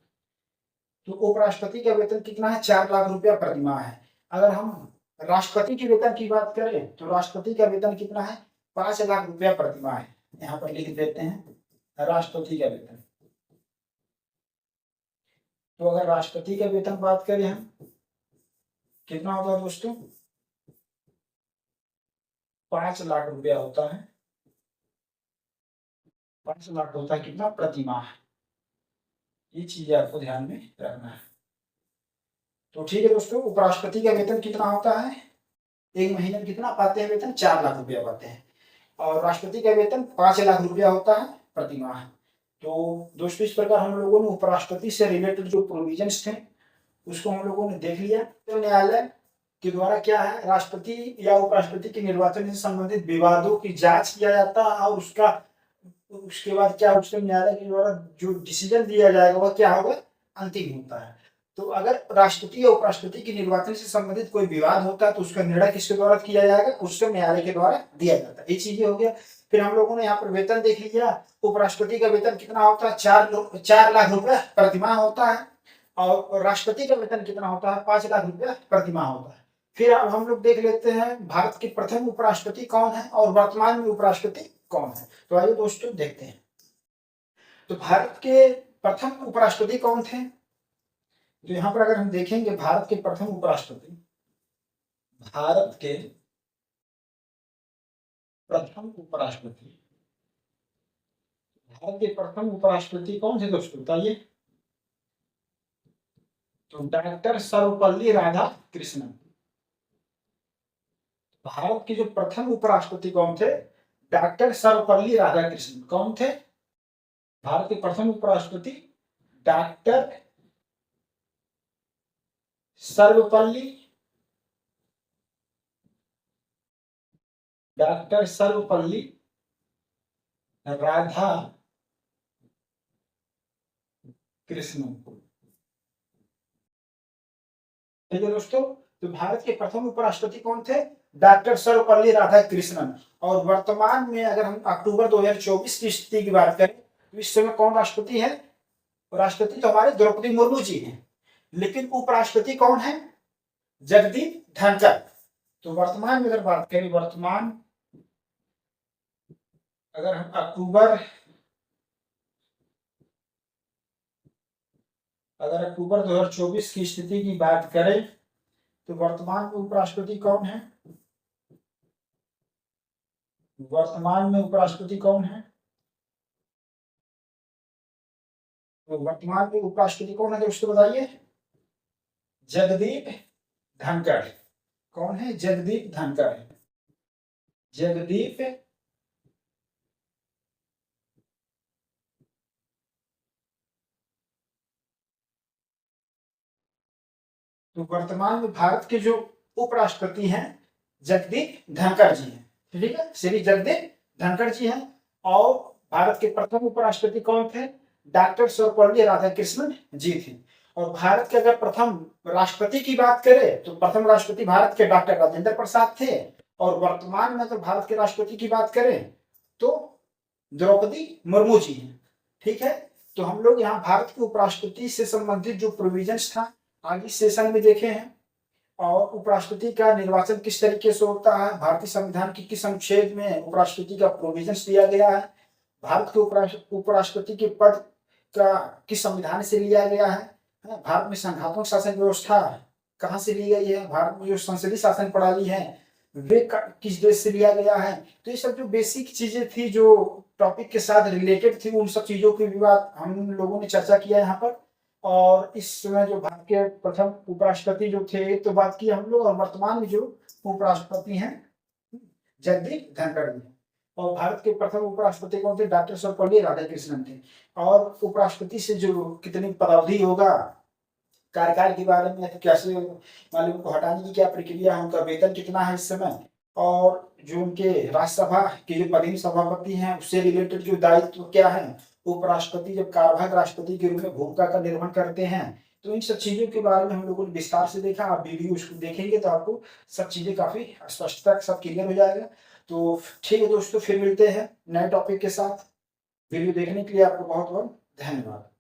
S1: तो उपराष्ट्रपति का वेतन कितना है, 4 लाख रुपया प्रति माह है। अगर हम राष्ट्रपति के वेतन की बात करें तो राष्ट्रपति का वेतन कितना है, 5 लाख रुपया प्रति माह है। यहाँ पर लिख देते हैं राष्ट्रपति का वेतन। तो अगर राष्ट्रपति का वेतन बात करें हम, कितना होता है दोस्तों, 5 लाख रुपया होता है। 5 लाख होता है कितना प्रति माह। ये चीज आपको ध्यान में रखना है। तो ठीक है दोस्तों, उपराष्ट्रपति का वेतन कितना होता है, एक महीने में कितना पाते हैं वेतन, 4 लाख रुपया पाते हैं। और राष्ट्रपति का वेतन 5 लाख रुपया होता है प्रति माह। तो दोस्तों इस प्रकार हम लोगों ने उपराष्ट्रपति से रिलेटेड जो प्रोविजंस थे उसको हम लोगों ने देख लिया। तो न्यायालय के द्वारा क्या है, राष्ट्रपति या उपराष्ट्रपति के निर्वाचन से संबंधित विवादों की जांच किया जाता है और उसके बाद क्या उच्च न्यायालय के द्वारा जो डिसीजन दिया जाएगा वह क्या होगा, अंतिम होता है। तो अगर राष्ट्रपति या उपराष्ट्रपति के निर्वाचन से संबंधित कोई विवाद होता है तो उसका निर्णय किसके द्वारा किया जाएगा, उच्चतम न्यायालय के द्वारा दिया जाता है। ये चीजें हो गया। फिर हम लोगों ने यहाँ पर वेतन देख लिया। उपराष्ट्रपति का वेतन कितना होता है, 4 लाख रुपए प्रतिमाह होता है और राष्ट्रपति का वेतन कितना होता है, 5 लाख रुपए प्रतिमाह होता है। फिर अब हम लोग देख लेते हैं भारत के प्रथम उपराष्ट्रपति कौन है और वर्तमान में उपराष्ट्रपति कौन है। तो आइए दोस्तों देखते हैं। तो भारत के प्रथम उपराष्ट्रपति कौन थे, तो यहाँ पर अगर हम देखेंगे भारत के प्रथम उपराष्ट्रपति कौन थे दोस्तों बताइए। तो डॉक्टर सर्वपल्ली राधाकृष्णन। भारत के जो प्रथम उपराष्ट्रपति कौन थे, डॉक्टर सर्वपल्ली राधाकृष्णन। कौन थे, भारत के प्रथम उपराष्ट्रपति डॉक्टर सर्वपल्ली राधाकृष्णन। ठीक है दोस्तों, तो भारत के प्रथम उपराष्ट्रपति कौन थे, डॉक्टर सर्वपल्ली राधाकृष्णन। और वर्तमान में अगर हम अक्टूबर 2024 की स्थिति की बात करें तो इस समय कौन राष्ट्रपति है, राष्ट्रपति तो हमारे द्रौपदी मुर्मू जी हैं, लेकिन उपराष्ट्रपति कौन है, जगदीप धनखड़। तो वर्तमान में अगर बात करें, अगर हम अक्टूबर 2024 की स्थिति की बात करें तो वर्तमान में उपराष्ट्रपति कौन है, तो वर्तमान में उपराष्ट्रपति कौन है दोस्तों बताइए, जगदीप धनखड़। कौन है, जगदीप धनखड़। तो वर्तमान में भारत के जो उपराष्ट्रपति हैं जगदीप धनखड़ जी हैं। ठीक है, श्री जगदीप धनखड़ जी हैं। और भारत के प्रथम उपराष्ट्रपति कौन थे, डॉक्टर सर्वपल्ली राधाकृष्णन जी थे। और भारत के अगर प्रथम राष्ट्रपति की बात करें तो प्रथम राष्ट्रपति भारत के डॉक्टर राजेंद्र प्रसाद थे। और वर्तमान में अगर भारत के राष्ट्रपति की बात करें तो द्रौपदी मुर्मू जी हैं। ठीक है, तो हम लोग यहाँ भारत के उपराष्ट्रपति से संबंधित जो प्रोविजंस था आगे सेशन में देखे हैं। और उपराष्ट्रपति का निर्वाचन किस तरीके से होता है, भारतीय संविधान की किस अनुच्छेद में उपराष्ट्रपति का प्रोविजंस दिया गया है, भारत के उपराष्ट्रपति के पद का किस संविधान से लिया गया है, भारत में संघात्मक शासन व्यवस्था कहाँ से ली गई है, भारत में जो संसदीय शासन प्रणाली है वे किस देश से लिया गया है। तो ये सब जो बेसिक चीजें थी जो टॉपिक के साथ रिलेटेड थी उन सब चीजों की भी बात हम लोगों ने चर्चा किया यहाँ पर। और इस समय जो भारत के प्रथम उपराष्ट्रपति जो थे तो बात की हम लोग, और वर्तमान में जो उपराष्ट्रपति हैं जगदीप धनखड़ जी। और भारत के प्रथम उपराष्ट्रपति कौन थे, डॉक्टर सर्वपल्ली राधाकृष्णन थे। और उपराष्ट्रपति से जो कितनी पदावधि होगा, कार्यकाल के बारे में कैसे मालिक को हटाने की क्या प्रक्रिया है, उनका वेतन कितना है इस समय, और जो उनके राज्यसभा के जो पदेन सभापति हैं उससे रिलेटेड जो दायित्व क्या है, उपराष्ट्रपति जब कार्यवाहक राष्ट्रपति के रूप में भूमिका का निर्वहन करते हैं। तो इन सब चीजों के बारे में हम लोगों ने विस्तार से देखा। आप वीडियो उसको देखेंगे तो आपको सब चीजें काफी स्पष्टता सब क्लियर हो जाएगा। तो ठीक है दोस्तों, फिर मिलते हैं नए टॉपिक के साथ। वीडियो देखने के लिए आपको बहुत बहुत धन्यवाद।